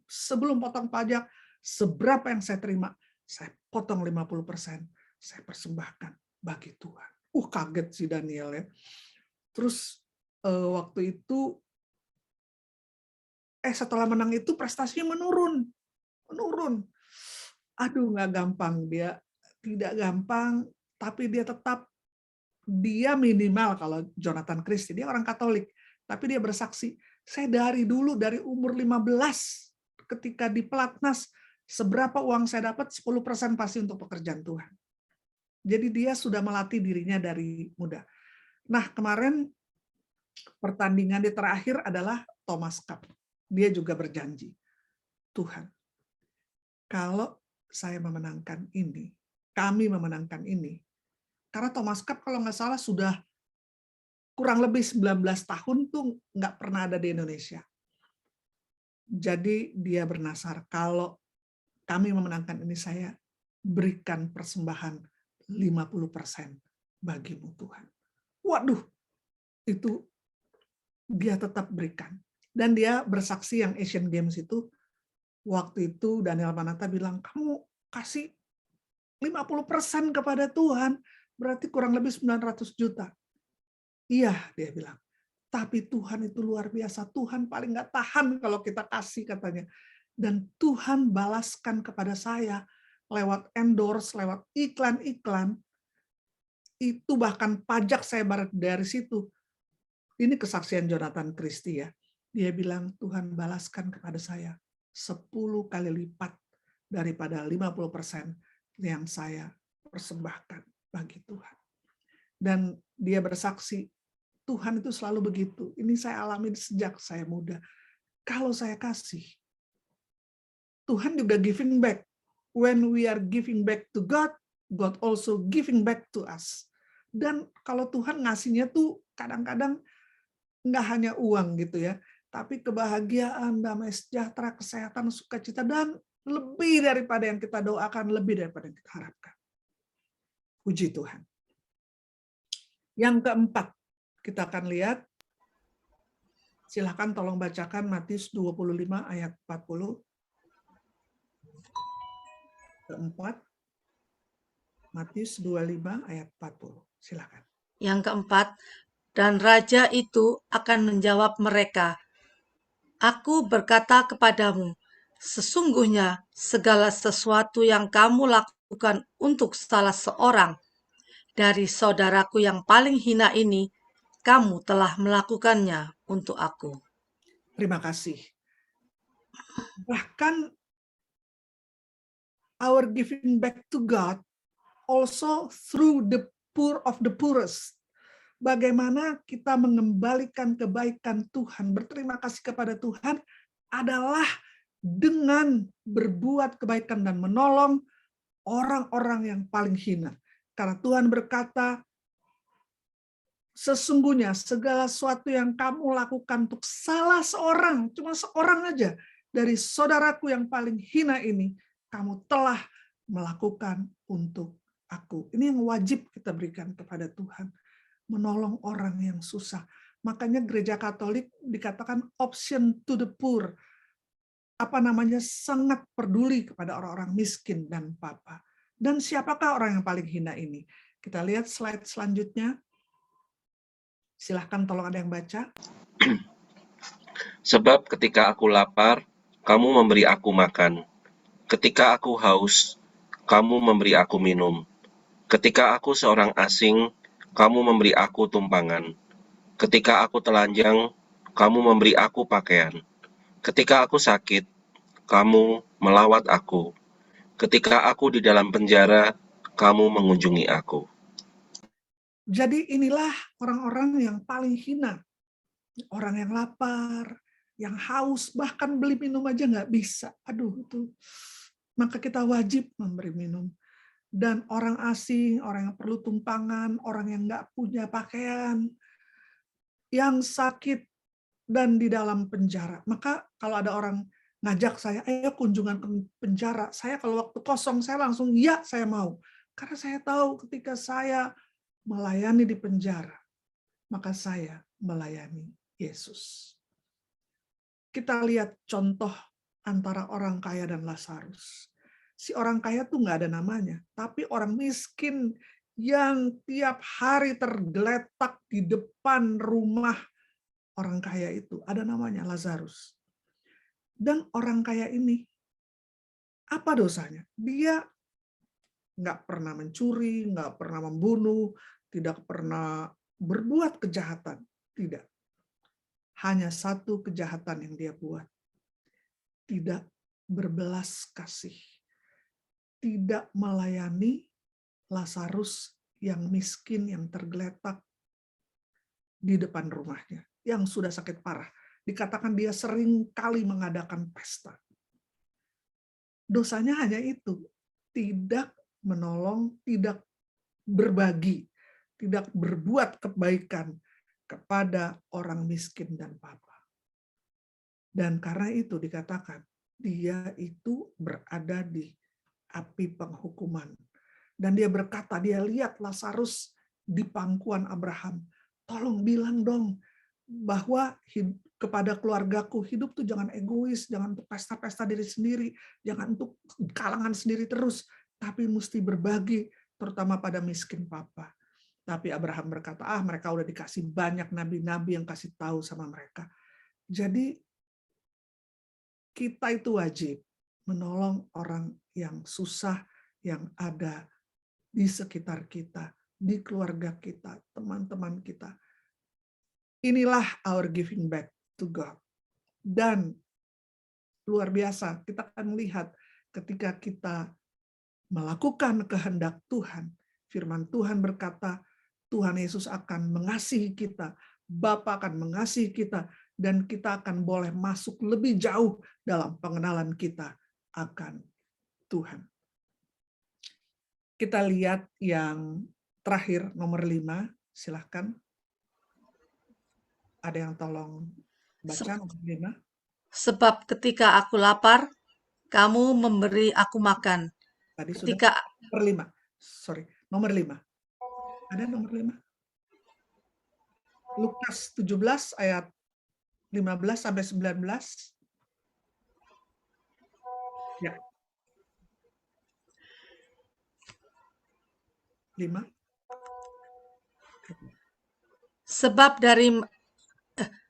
Speaker 2: Sebelum potong pajak, seberapa yang saya terima, saya potong 50%, saya persembahkan bagi Tuhan. Kaget si Daniel ya. Terus waktu itu, setelah menang itu prestasinya menurun. Aduh, nggak gampang. Dia tidak gampang, tapi dia minimal kalau Jonathan Christie, dia orang Katolik, tapi dia bersaksi, saya dari umur 15, ketika di pelatnas, seberapa uang saya dapat, 10% pasti untuk pekerjaan Tuhan. Jadi dia sudah melatih dirinya dari muda. Nah, kemarin pertandingan di terakhir adalah Thomas Cup. Dia juga berjanji, Tuhan, kalau saya memenangkan ini, kami memenangkan ini, karena Thomas Cup kalau nggak salah sudah kurang lebih 19 tahun tuh nggak pernah ada di Indonesia. Jadi dia bernasar, kalau kami memenangkan ini, saya berikan persembahan 50% bagimu Tuhan. Waduh, itu dia tetap berikan. Dan dia bersaksi yang Asian Games itu, waktu itu Daniel Mananta bilang, kamu kasih 50% kepada Tuhan, berarti kurang lebih 900 juta. Iya, dia bilang. Tapi Tuhan itu luar biasa. Tuhan paling nggak tahan kalau kita kasih, katanya. Dan Tuhan balaskan kepada saya lewat endorse, lewat iklan-iklan. Itu bahkan pajak saya dari situ. Ini kesaksian Jonathan Christie ya. Dia bilang, Tuhan balaskan kepada saya 10 kali lipat daripada 50% yang saya persembahkan bagi Tuhan. Dan dia bersaksi, Tuhan itu selalu begitu. Ini saya alami sejak saya muda. Kalau saya kasih, Tuhan juga giving back. When we are giving back to God, God also giving back to us. Dan kalau Tuhan ngasihnya tuh kadang-kadang nggak hanya uang gitu ya, tapi kebahagiaan, damai sejahtera, kesehatan, sukacita, dan lebih daripada yang kita doakan, lebih daripada yang kita harapkan. Puji Tuhan. Yang keempat, kita akan lihat, silahkan tolong bacakan Matius 25 ayat 40. Keempat, Matius 25 ayat 40. Silakan.
Speaker 4: Yang keempat, dan raja itu akan menjawab mereka, Aku berkata kepadamu, sesungguhnya segala sesuatu yang kamu lakukan untuk salah seorang dari saudaraku yang paling hina ini, kamu telah melakukannya untuk aku.
Speaker 2: Terima kasih. Bahkan our giving back to God also through the poor of the poorest. Bagaimana kita mengembalikan kebaikan Tuhan, berterima kasih kepada Tuhan adalah dengan berbuat kebaikan dan menolong orang-orang yang paling hina. Karena Tuhan berkata, sesungguhnya segala sesuatu yang kamu lakukan untuk salah seorang, cuma seorang aja, dari saudaraku yang paling hina ini, kamu telah melakukan untuk aku. Ini yang wajib kita berikan kepada Tuhan. Menolong orang yang susah. Makanya gereja Katolik dikatakan option to the poor. Sangat peduli kepada orang-orang miskin dan papa. Dan siapakah orang yang paling hina ini? Kita lihat slide selanjutnya. Silahkan tolong ada yang baca.
Speaker 3: Sebab ketika aku lapar, kamu memberi aku makan. Ketika aku haus, kamu memberi aku minum. Ketika aku seorang asing, kamu memberi aku tumpangan. Ketika aku telanjang, kamu memberi aku pakaian. Ketika aku sakit, kamu melawat aku. Ketika aku di dalam penjara, kamu mengunjungi aku.
Speaker 2: Jadi inilah orang-orang yang paling hina. Orang yang lapar, yang haus, bahkan beli minum aja nggak bisa. Aduh, itu. Maka kita wajib memberi minum. Dan orang asing, orang yang perlu tumpangan, orang yang nggak punya pakaian, yang sakit, dan di dalam penjara. Maka kalau ada orang ngajak saya, ayo kunjungan ke penjara, saya kalau waktu kosong, saya langsung, ya saya mau. Karena saya tahu ketika saya melayani di penjara, maka saya melayani Yesus. Kita lihat contoh antara orang kaya dan Lazarus. Si orang kaya tuh nggak ada namanya, tapi orang miskin yang tiap hari tergeletak di depan rumah orang kaya itu ada namanya Lazarus. Dan orang kaya ini, apa dosanya? Dia nggak pernah mencuri, nggak pernah membunuh, tidak pernah berbuat kejahatan. Tidak. Hanya satu kejahatan yang dia buat. Tidak berbelas kasih. Tidak melayani Lazarus yang miskin, yang tergeletak di depan rumahnya, yang sudah sakit parah. Dikatakan dia sering kali mengadakan pesta. Dosanya hanya itu, tidak menolong, tidak berbagi, tidak berbuat kebaikan kepada orang miskin dan papa. Dan karena itu dikatakan, dia itu berada di api penghukuman. Dan dia berkata, dia lihat Lazarus di pangkuan Abraham. Tolong bilang dong bahwa kepada keluargaku, hidup tuh jangan egois, jangan untuk pesta-pesta diri sendiri, jangan untuk kalangan sendiri terus, tapi mesti berbagi, terutama pada miskin papa. Tapi Abraham berkata, mereka udah dikasih banyak nabi-nabi yang kasih tahu sama mereka. Jadi kita itu wajib menolong orang yang susah, yang ada di sekitar kita, di keluarga kita, teman-teman kita. Inilah our giving back to God. Dan luar biasa, kita akan melihat ketika kita melakukan kehendak Tuhan, firman Tuhan berkata, Tuhan Yesus akan mengasihi kita, Bapa akan mengasihi kita, dan kita akan boleh masuk lebih jauh dalam pengenalan kita akan Tuhan. Kita lihat yang terakhir, nomor 5, silahkan. Ada yang tolong baca nomor 5.
Speaker 4: Sebab ketika aku lapar, kamu memberi aku makan.
Speaker 2: Tadi
Speaker 4: Ketika
Speaker 2: sudah nomor 5. Ada nomor 5? Lukas 17 ayat 15 sampai 19. Ya. 5.
Speaker 4: sebab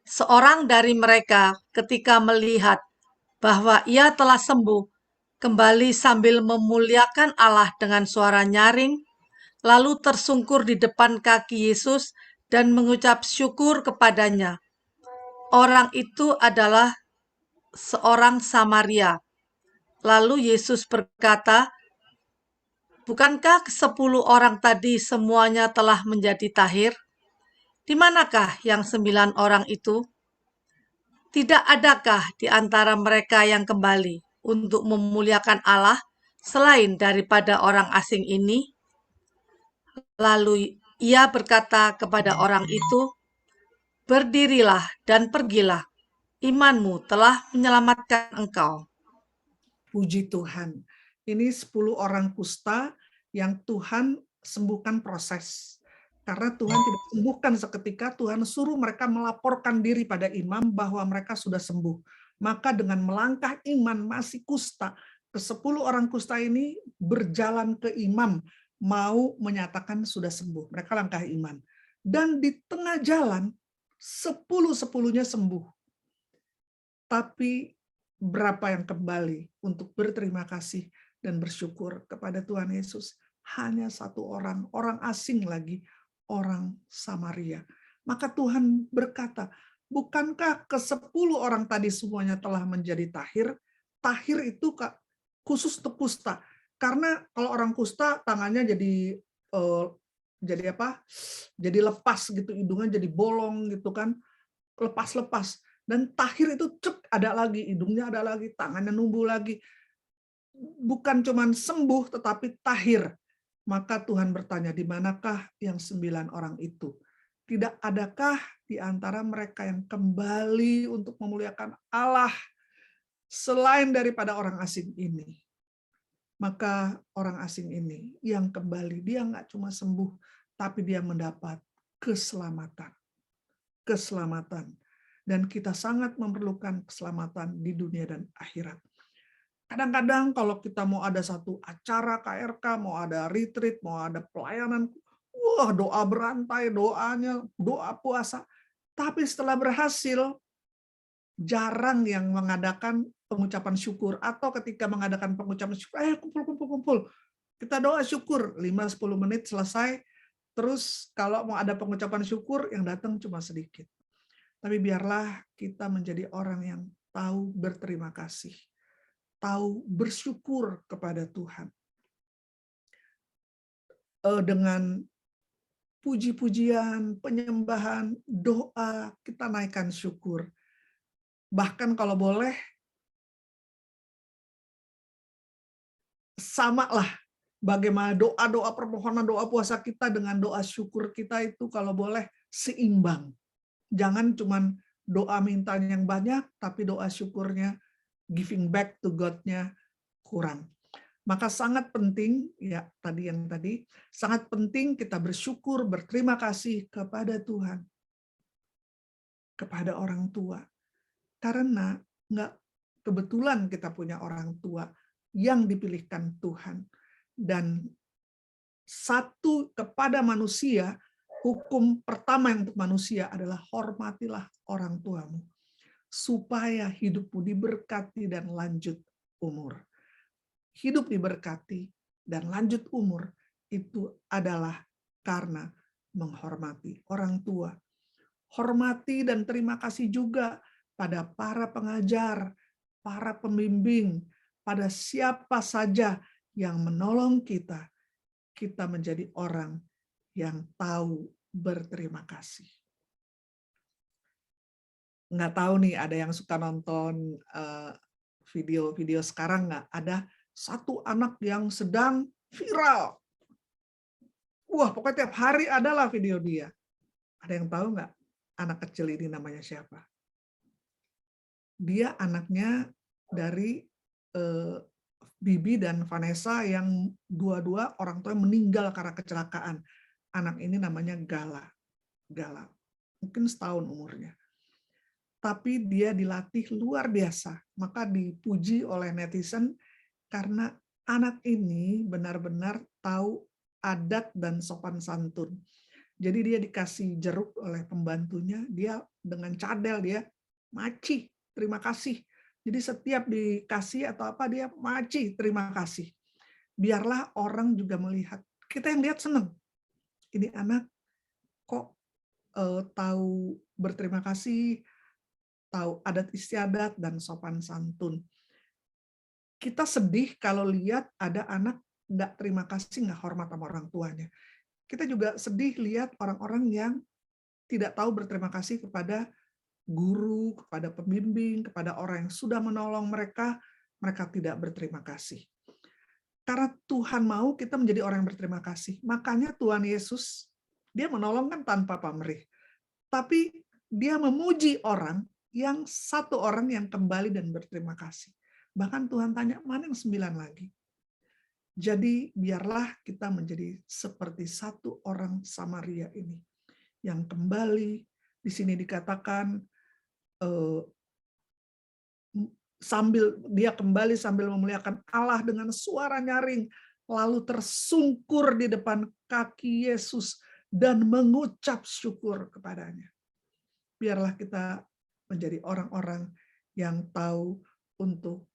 Speaker 4: seorang dari mereka ketika melihat bahwa ia telah sembuh, kembali sambil memuliakan Allah dengan suara nyaring, lalu tersungkur di depan kaki Yesus dan mengucap syukur kepadanya. Orang itu adalah seorang Samaria. Lalu Yesus berkata, bukankah 10 orang tadi semuanya telah menjadi tahir? Di manakah yang 9 orang itu? Tidak adakah di antara mereka yang kembali untuk memuliakan Allah selain daripada orang asing ini? Lalu ia berkata kepada orang itu, berdirilah dan pergilah, imanmu telah menyelamatkan engkau.
Speaker 2: Puji Tuhan. Ini 10 orang kusta yang Tuhan sembuhkan proses. Karena Tuhan tidak sembuhkan seketika, Tuhan suruh mereka melaporkan diri pada imam bahwa mereka sudah sembuh. Maka dengan melangkah iman masih kusta, ke-10 orang kusta ini berjalan ke imam, mau menyatakan sudah sembuh. Mereka langkah iman. Dan di tengah jalan, 10-10-nya sembuh. Tapi berapa yang kembali untuk berterima kasih dan bersyukur kepada Tuhan Yesus? Hanya 1 orang, orang asing lagi, orang Samaria. Maka Tuhan berkata, bukankah ke-10 orang tadi semuanya telah menjadi tahir? Tahir itu khusus untuk kusta. Karena kalau orang kusta tangannya jadi apa? Jadi lepas gitu, hidungnya jadi bolong gitu kan, lepas-lepas. Dan tahir itu ada lagi, hidungnya ada lagi, tangannya numbuh lagi. Bukan cuman sembuh, tetapi tahir. Maka Tuhan bertanya, di manakah yang 9 orang itu? Tidak adakah di antara mereka yang kembali untuk memuliakan Allah selain daripada orang asing ini? Maka orang asing ini yang kembali, dia nggak cuma sembuh, tapi dia mendapat keselamatan. Keselamatan. dan kita sangat memerlukan keselamatan di dunia dan akhirat. Kadang-kadang kalau kita mau ada satu acara KRK, mau ada retreat, mau ada pelayanan, wah doa berantai, doanya, doa puasa. Tapi setelah berhasil, jarang yang mengadakan pengucapan syukur. Atau ketika mengadakan pengucapan syukur, ayo kumpul. Kita doa syukur, 5-10 menit selesai. Terus kalau mau ada pengucapan syukur, yang datang cuma sedikit. Tapi biarlah kita menjadi orang yang tahu berterima kasih. Tahu bersyukur kepada Tuhan. Dengan puji-pujian, penyembahan, doa, kita naikkan syukur. Bahkan kalau boleh, samalah bagaimana doa-doa permohonan, doa puasa kita dengan doa syukur kita itu kalau boleh seimbang. Jangan cuman doa mintanya yang banyak, tapi doa syukurnya, giving back to God-nya kurang. Maka sangat penting, ya tadi sangat penting kita bersyukur, berterima kasih kepada Tuhan, kepada orang tua. Karena nggak kebetulan kita punya orang tua yang dipilihkan Tuhan. Dan satu kepada manusia, hukum pertama yang untuk manusia adalah hormatilah orang tuamu, supaya hidupmu diberkati dan lanjut umur. Hidup diberkati dan lanjut umur itu adalah karena menghormati orang tua. Hormati dan terima kasih juga pada para pengajar, para pembimbing, pada siapa saja yang menolong kita. Kita menjadi orang yang tahu berterima kasih. Nggak tahu nih, ada yang suka nonton video-video sekarang nggak? Ada satu anak yang sedang viral. Wah, pokoknya tiap hari adalah video dia. Ada yang tahu nggak anak kecil ini namanya siapa? Dia anaknya dari Bibi dan Vanessa yang dua-dua orang tua meninggal karena kecelakaan. Anak ini namanya Gala. Mungkin setahun umurnya. Tapi dia dilatih luar biasa. Maka dipuji oleh netizen karena anak ini benar-benar tahu adat dan sopan santun. Jadi dia dikasih jeruk oleh pembantunya, dia dengan cadel dia maci, terima kasih. Jadi setiap dikasih atau apa dia maci, terima kasih. Biarlah orang juga melihat. Kita yang lihat senang. Ini anak kok tahu berterima kasih, tahu adat istiadat dan sopan santun. Kita sedih kalau lihat ada anak nggak terima kasih, nggak hormat sama orang tuanya. Kita juga sedih lihat orang-orang yang tidak tahu berterima kasih kepada guru, kepada pembimbing, kepada orang yang sudah menolong mereka, mereka tidak berterima kasih. Karena Tuhan mau kita menjadi orang yang berterima kasih. Makanya Tuhan Yesus, dia menolong kan tanpa pamrih. Tapi dia memuji orang yang satu orang yang kembali dan berterima kasih. Bahkan Tuhan tanya, mana yang 9 lagi? Jadi biarlah kita menjadi seperti satu orang Samaria ini. Yang kembali, di sini dikatakan, sambil dia kembali sambil memuliakan Allah dengan suara nyaring, lalu tersungkur di depan kaki Yesus dan mengucap syukur kepadanya. Biarlah kita menjadi orang-orang yang tahu untuk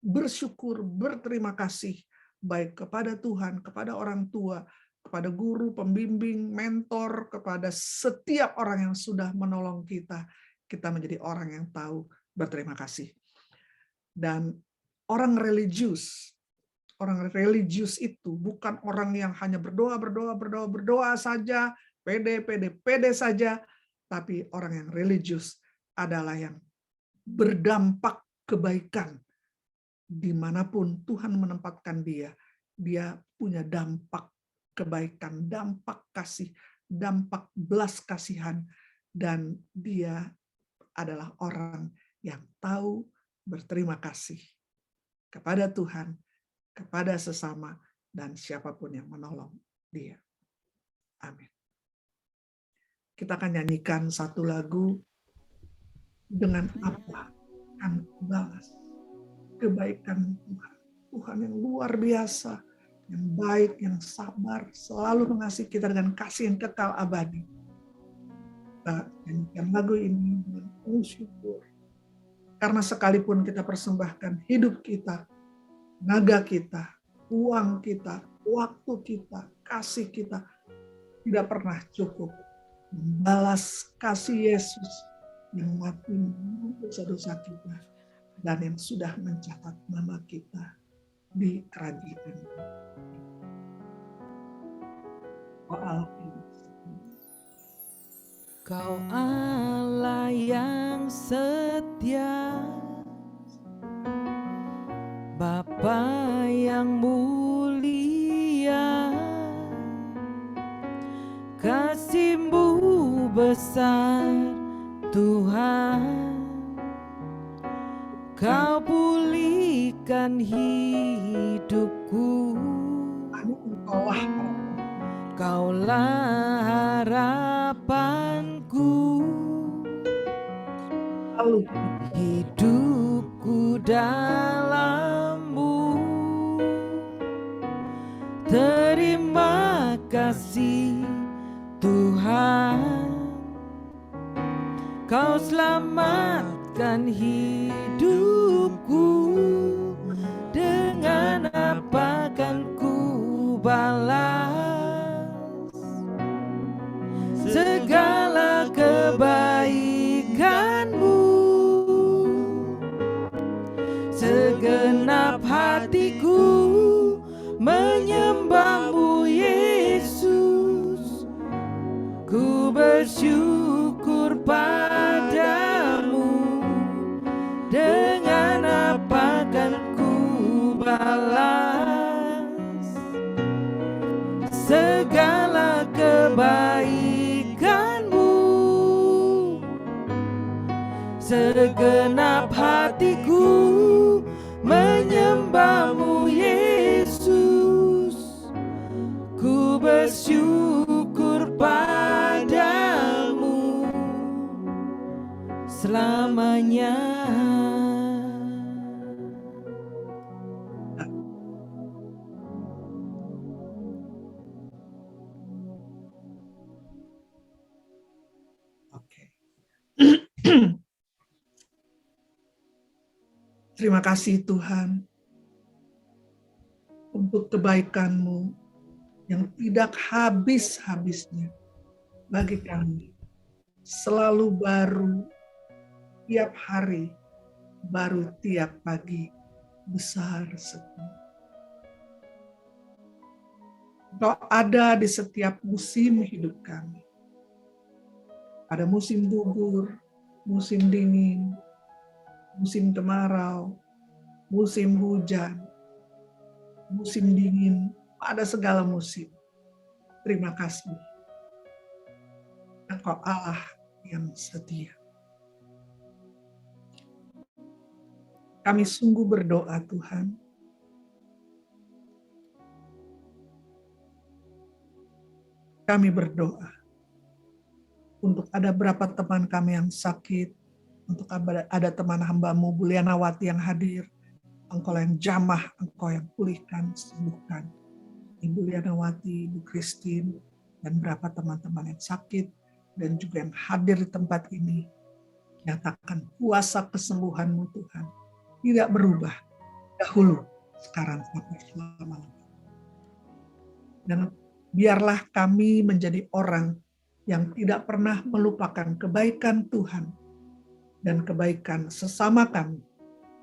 Speaker 2: bersyukur, berterima kasih, baik kepada Tuhan, kepada orang tua, kepada guru, pembimbing, mentor, kepada setiap orang yang sudah menolong kita. Kita menjadi orang yang tahu berterima kasih. Dan orang religius itu bukan orang yang hanya berdoa saja, pede saja, tapi orang yang religius adalah yang berdampak kebaikan. Dimanapun Tuhan menempatkan dia punya dampak kebaikan, dampak kasih, dampak belas kasihan, dan dia adalah orang yang tahu berterima kasih kepada Tuhan, kepada sesama, dan siapapun yang menolong dia. Amin. Kita akan nyanyikan satu lagu dengan apa akan kubalas kebaikan Tuhan. Tuhan yang luar biasa, yang baik, yang sabar, selalu mengasihi kita dengan kasih yang kekal abadi. Kita nyanyikan lagu ini dengan penuh syukur. Karena sekalipun kita persembahkan hidup kita, tenaga kita, uang kita, waktu kita, kasih kita, tidak pernah cukup membalas kasih Yesus yang mati menanggung dosa-dosa kita dan yang sudah mencatat nama kita di kerajaan. Oh Allah,
Speaker 1: Kau Allah yang setia, Bapa yang mulia, kasih-Mu besar Tuhan. Kau pulihkan hidupku, Kaulah harapanku, hidupku dalam-Mu. Terima kasih Tuhan, Kau selamatkan hidupku. Dengan apa kan ku balas segala kebaikan-Mu? Segenap hatiku menyembah-Mu Yesus. Ku bersyukur padamu. Dengan apa kan ku balas segala kebaikan-Mu? Segenap hatiku menyembah-Mu Yesus. Ku bersyukur padamu selamanya.
Speaker 2: Terima kasih Tuhan untuk kebaikan-Mu yang tidak habis-habisnya bagi kami. Selalu baru tiap hari, baru tiap pagi, besar sekali. Engkau ada di setiap musim hidup kami. Ada musim gugur, musim dingin, musim kemarau, musim hujan, musim dingin, pada segala musim. Terima kasih. Engkau Allah yang setia. Kami sungguh berdoa Tuhan. Kami berdoa untuk ada berapa teman kami yang sakit, untuk ada teman hamba-Mu Bu Lianawati yang hadir, Engkau yang jamah, Engkau yang pulihkan, sembuhkan. Ibu Lianawati, Ibu Christine, dan berapa teman-teman yang sakit, dan juga yang hadir di tempat ini. Nyatakan kuasa kesembuhan-Mu Tuhan, tidak berubah, dahulu, sekarang, sampai selama-lamanya. Dan biarlah kami menjadi orang yang tidak pernah melupakan kebaikan Tuhan dan kebaikan sesama kami.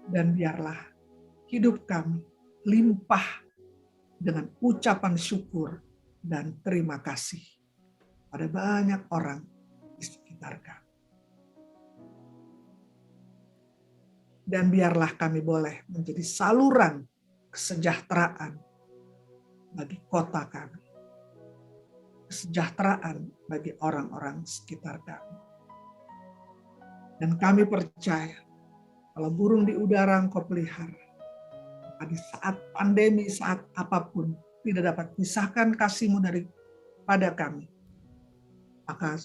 Speaker 2: Dan biarlah hidup kami limpah dengan ucapan syukur dan terima kasih pada banyak orang di sekitar kami. Dan biarlah kami boleh menjadi saluran kesejahteraan bagi kota kami. Kesejahteraan bagi orang-orang sekitar kami. Dan kami percaya kalau burung di udara Engkau pelihara, di saat pandemi, saat apapun, tidak dapat pisahkan kasih-Mu daripada kami. Maka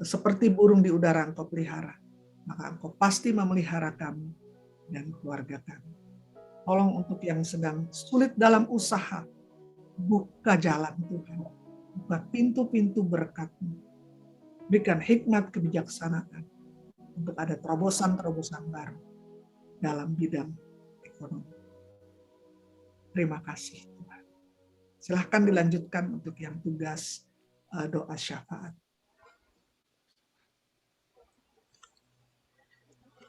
Speaker 2: seperti burung di udara Engkau pelihara, maka Engkau pasti memelihara kami dan keluarga kami. Tolong untuk yang sedang sulit dalam usaha, buka jalan Tuhan, buka pintu-pintu berkat-Mu. Berikan hikmat kebijaksanaan untuk ada terobosan-terobosan baru dalam bidang ekonomi. Terima kasih Tuhan. Silahkan dilanjutkan untuk yang tugas doa syafaat.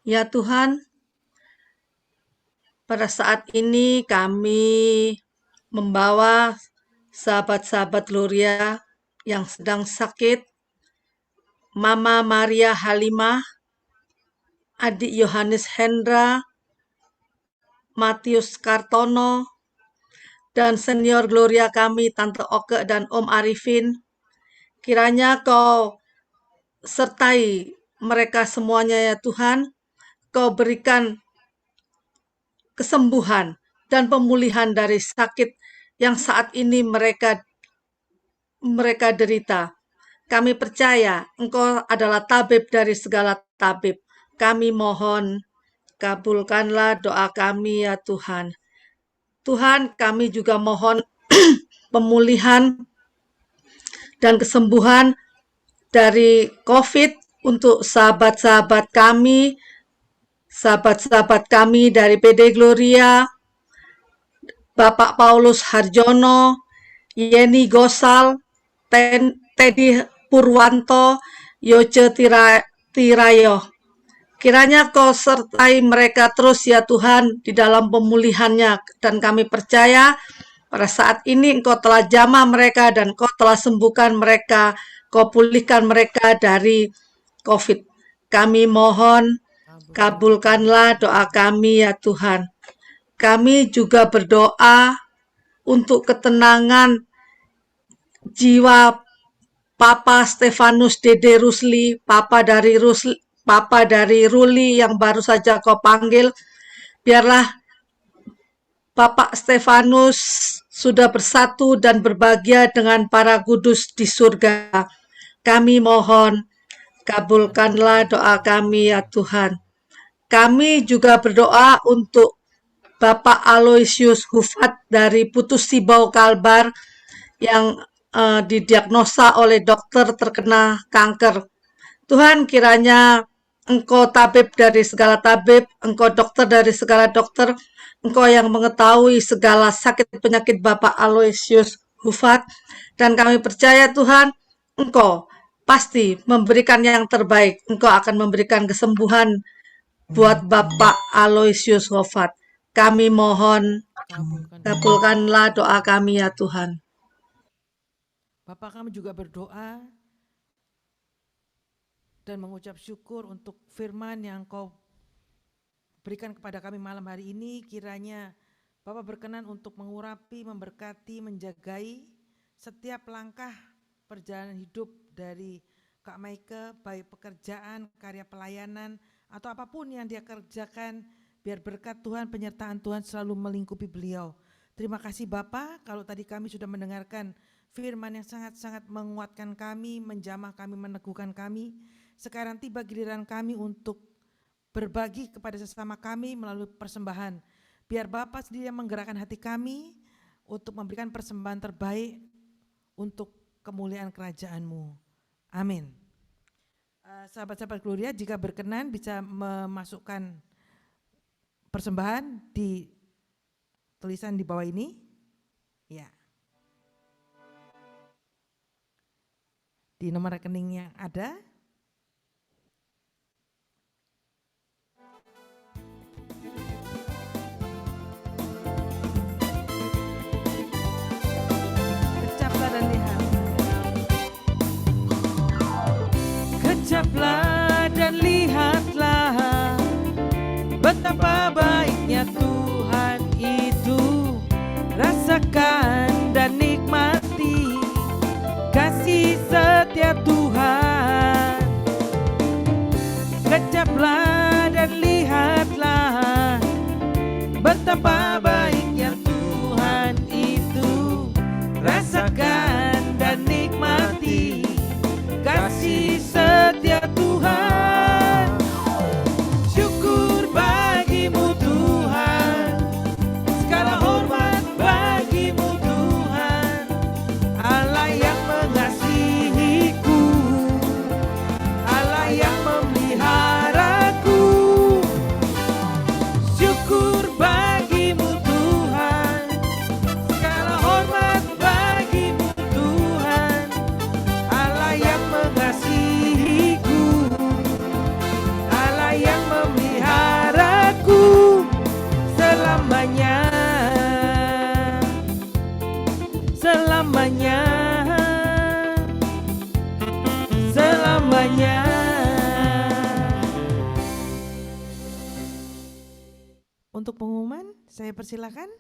Speaker 4: Ya Tuhan, pada saat ini kami membawa sahabat-sahabat Gloria yang sedang sakit, Mama Maria Halimah, Adik Yohanes Hendra, Matius Kartono, dan senior Gloria kami, Tante Oke dan Om Arifin. Kiranya Kau sertai mereka semuanya ya Tuhan. Kau berikan kesembuhan dan pemulihan dari sakit yang saat ini mereka derita. Kami percaya Engkau adalah tabib dari segala tabib. Kami mohon, kabulkanlah doa kami ya Tuhan. Tuhan, kami juga mohon pemulihan dan kesembuhan dari COVID untuk sahabat-sahabat kami dari PD Gloria, Bapak Paulus Harjono, Yeni Gosal, Teddy Purwanto, Yoce Tirayo. Kiranya Kau sertai mereka terus ya Tuhan di dalam pemulihannya, dan kami percaya pada saat ini Engkau telah jamah mereka dan Kau telah sembuhkan mereka, Kau pulihkan mereka dari COVID. Kami mohon, kabulkanlah doa kami ya Tuhan. Kami juga berdoa untuk ketenangan jiwa Papa Stefanus Dede Rusli, Papa dari Ruli yang baru saja Kau panggil. Biarlah Bapak Stefanus sudah bersatu dan berbahagia dengan para kudus di surga. Kami mohon, kabulkanlah doa kami ya Tuhan. Kami juga berdoa untuk Bapak Aloysius Hufat dari Putus Sibau Kalbar yang didiagnosa oleh dokter terkena kanker. Tuhan, kiranya Engkau tabib dari segala tabib, Engkau dokter dari segala dokter, Engkau yang mengetahui segala sakit penyakit Bapak Aloysius Hufat, dan kami percaya Tuhan, Engkau pasti memberikan yang terbaik. Engkau akan memberikan kesembuhan buat Bapak Aloysius Hufat. Kami mohon, kabulkanlah doa kami ya Tuhan.
Speaker 1: Bapak, kami juga berdoa dan mengucap syukur untuk firman yang Kau berikan kepada kami malam hari ini. Kiranya Bapak berkenan untuk mengurapi, memberkati, menjagai setiap langkah perjalanan hidup dari Kak Maike, baik pekerjaan, karya pelayanan, atau apapun yang dia kerjakan. Biar berkat Tuhan, penyertaan Tuhan selalu melingkupi beliau. Terima kasih Bapak, kalau tadi kami sudah mendengarkan firman yang sangat-sangat menguatkan kami, menjamah kami, meneguhkan kami. Sekarang tiba giliran kami untuk berbagi kepada sesama kami melalui persembahan. Biar Bapak sendiri yang menggerakkan hati kami untuk memberikan persembahan terbaik untuk kemuliaan kerajaan-Mu. Amin. Sahabat-sahabat Gloria, jika berkenan bisa memasukkan persembahan di tulisan di bawah ini. Ya. Di nomor rekening yang ada. Kecaplah dan lihat. Kecaplah dan lihatlah betapa baiknya Tuhan itu. Rasakan dan nikmati kasih setia Tuhan. Kecaplah dan lihatlah betapa baiknya Tuhan itu. Rasakan dan nikmati kasih setia Tuhan. selamanya, selamanya. Untuk pengumuman, saya persilakan.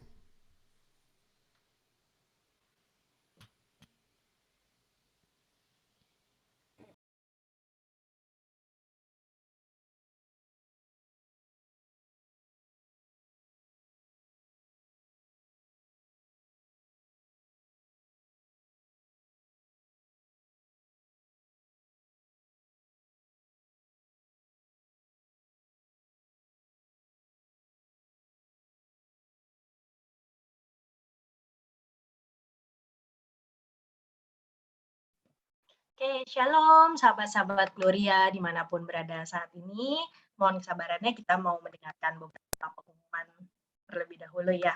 Speaker 5: Oke, shalom sahabat-sahabat Gloria dimanapun berada saat ini. Mohon kesabarannya, kita mau mendengarkan beberapa pengumuman terlebih dahulu ya.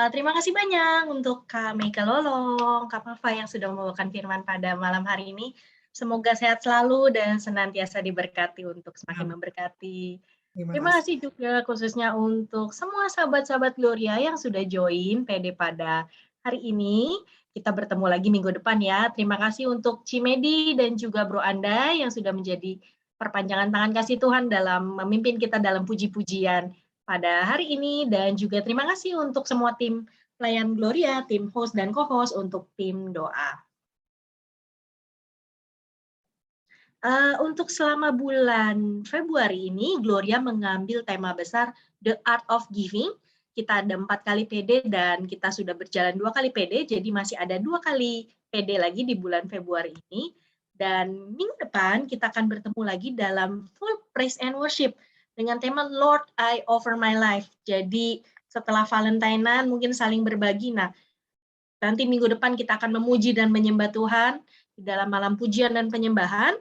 Speaker 5: Terima kasih banyak untuk Kak Meika Lolong, Kak Mafa yang sudah membawakan firman pada malam hari ini. Semoga sehat selalu dan senantiasa diberkati untuk semakin memberkati. Terima kasih juga khususnya untuk semua sahabat-sahabat Gloria yang sudah join PD pada hari ini. Kita bertemu lagi minggu depan ya. Terima kasih untuk Cimedi dan juga Bro Anda yang sudah menjadi perpanjangan tangan kasih Tuhan dalam memimpin kita dalam puji-pujian pada hari ini. Dan juga terima kasih untuk semua tim pelayan Gloria, tim host dan co-host untuk tim doa. Untuk selama bulan Februari ini, Gloria mengambil tema besar The Art of Giving. Kita ada 4 kali PD dan kita sudah berjalan 2 kali PD, jadi masih ada 2 kali PD lagi di bulan Februari ini. Dan minggu depan kita akan bertemu lagi dalam Full Praise and Worship dengan tema Lord, I Offer My Life. Jadi setelah Valentine-an mungkin saling berbagi. Nah, nanti minggu depan kita akan memuji dan menyembah Tuhan di dalam malam pujian dan penyembahan.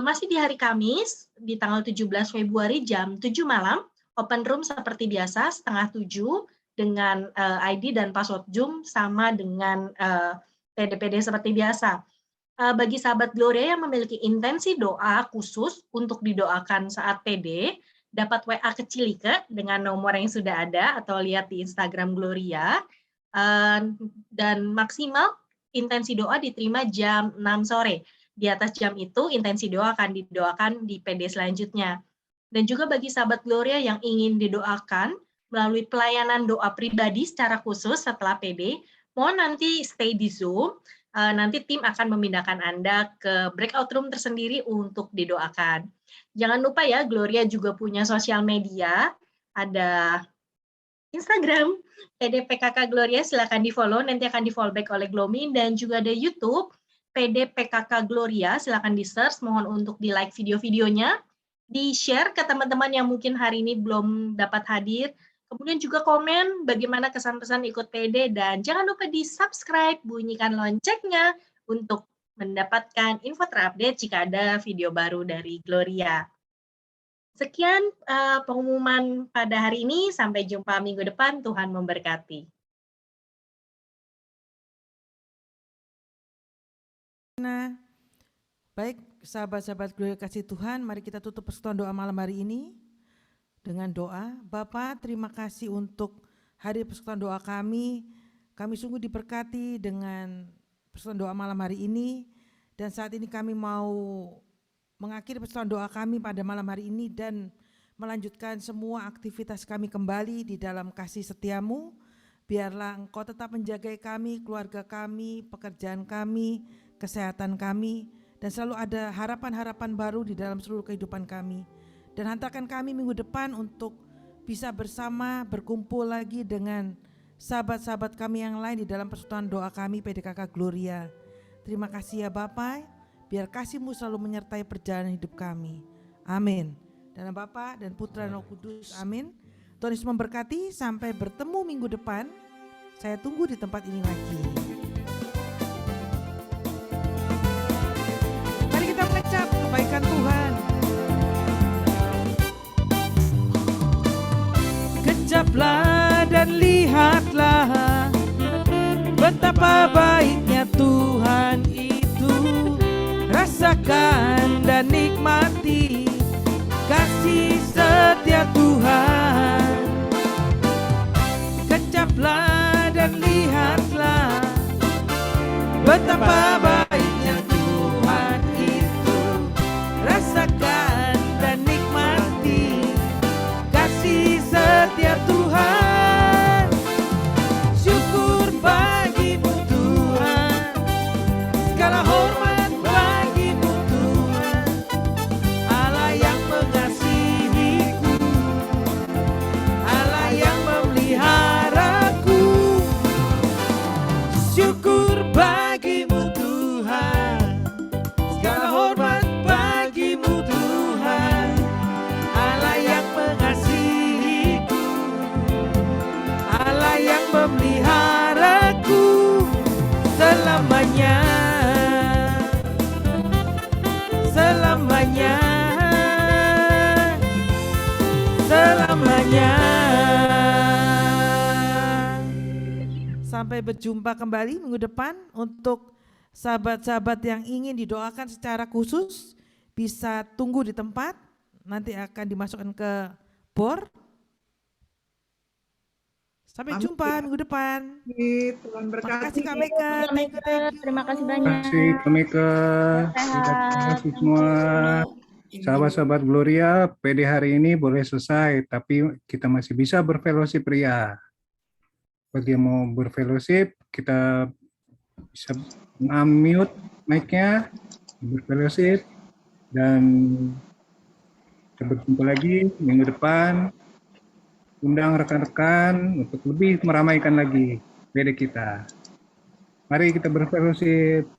Speaker 5: Masih di hari Kamis, di tanggal 17 Februari jam 7 malam, open room seperti biasa, 6:30 dengan ID dan password Zoom sama dengan PD-PD seperti biasa. Bagi sahabat Gloria yang memiliki intensi doa khusus untuk didoakan saat PD, dapat WA ke Cilike dengan nomor yang sudah ada atau lihat di Instagram Gloria, dan maksimal intensi doa diterima jam 6 sore. Di atas jam itu, intensi doa akan didoakan di PD selanjutnya. Dan juga bagi sahabat Gloria yang ingin didoakan melalui pelayanan doa pribadi secara khusus setelah PD, mohon nanti stay di Zoom, nanti tim akan memindahkan Anda ke breakout room tersendiri untuk didoakan. Jangan lupa ya, Gloria juga punya sosial media, ada Instagram, PD PKK Gloria, silakan di-follow, nanti akan di-follow back oleh Glomin, dan juga ada YouTube, PD PKK Gloria, silakan di-search, mohon untuk di-like video-videonya, di-share ke teman-teman yang mungkin hari ini belum dapat hadir, kemudian juga komen bagaimana kesan-pesan ikut PD, dan jangan lupa di-subscribe, bunyikan loncengnya untuk mendapatkan info terupdate jika ada video baru dari Gloria. Sekian pengumuman pada hari ini, sampai jumpa minggu depan, Tuhan memberkati.
Speaker 1: Nah, baik sahabat-sahabat Gloria kasih Tuhan, mari kita tutup persekutuan doa malam hari ini dengan doa. Bapa, terima kasih untuk hari persekutuan doa kami. Kami sungguh diberkati dengan persekutuan doa malam hari ini, dan saat ini kami mau mengakhiri persekutuan doa kami pada malam hari ini dan melanjutkan semua aktivitas kami kembali di dalam kasih setiamu. Biarlah Engkau tetap menjaga kami, keluarga kami, pekerjaan kami, kesehatan kami, dan selalu ada harapan-harapan baru di dalam seluruh kehidupan kami. Dan hantarkan kami minggu depan untuk bisa bersama berkumpul lagi dengan sahabat-sahabat kami yang lain di dalam persekutuan doa kami PDKK Gloria. Terima kasih ya Bapa, biar kasih-Mu selalu menyertai perjalanan hidup kami. Amin. Dalam Bapa dan Putra dan Roh Kudus. Amin. Tuhan Yesus memberkati, sampai bertemu minggu depan. Saya tunggu di tempat ini lagi. Mari kita mengecap kebaikan Tuhan. Kecaplah dan lihatlah betapa baiknya Tuhan itu. Rasakan dan nikmati kasih setia Tuhan. Betapa baiknya Tuhan itu, rasakan dan nikmati kasih setia Tuhan. Syukur bagimu Tuhan, segala hormat bagimu Tuhan, Allah yang mengasihiku, Allah yang memeliharaku. Syukur bagimu Tuhan, segala hormat bagimu Tuhan, Allah yang mengasihiku, Allah yang memeliharaku selamanya, selamanya, selamanya. Sampai berjumpa kembali minggu depan. Untuk sahabat-sahabat yang ingin didoakan secara khusus bisa tunggu di tempat, nanti akan dimasukkan ke bor. Sampai
Speaker 2: Amin.
Speaker 1: jumpa minggu depan.
Speaker 2: Tuhan
Speaker 1: Terima
Speaker 2: berkati.
Speaker 1: kasih Kak Meka. Thank you, thank you.
Speaker 6: Terima kasih
Speaker 7: Terima
Speaker 6: banyak.
Speaker 7: kasih Kak Meka. Terima kasih semua. Sahabat-sahabat Gloria, PD hari ini boleh selesai, tapi kita masih bisa berfellowship pria. Bagi yang mau berfellowship, kita bisa unmute mic-nya, berfellowship, dan kita berjumpa lagi minggu depan. Undang rekan-rekan untuk lebih meramaikan lagi PD kita. Mari kita berfellowship.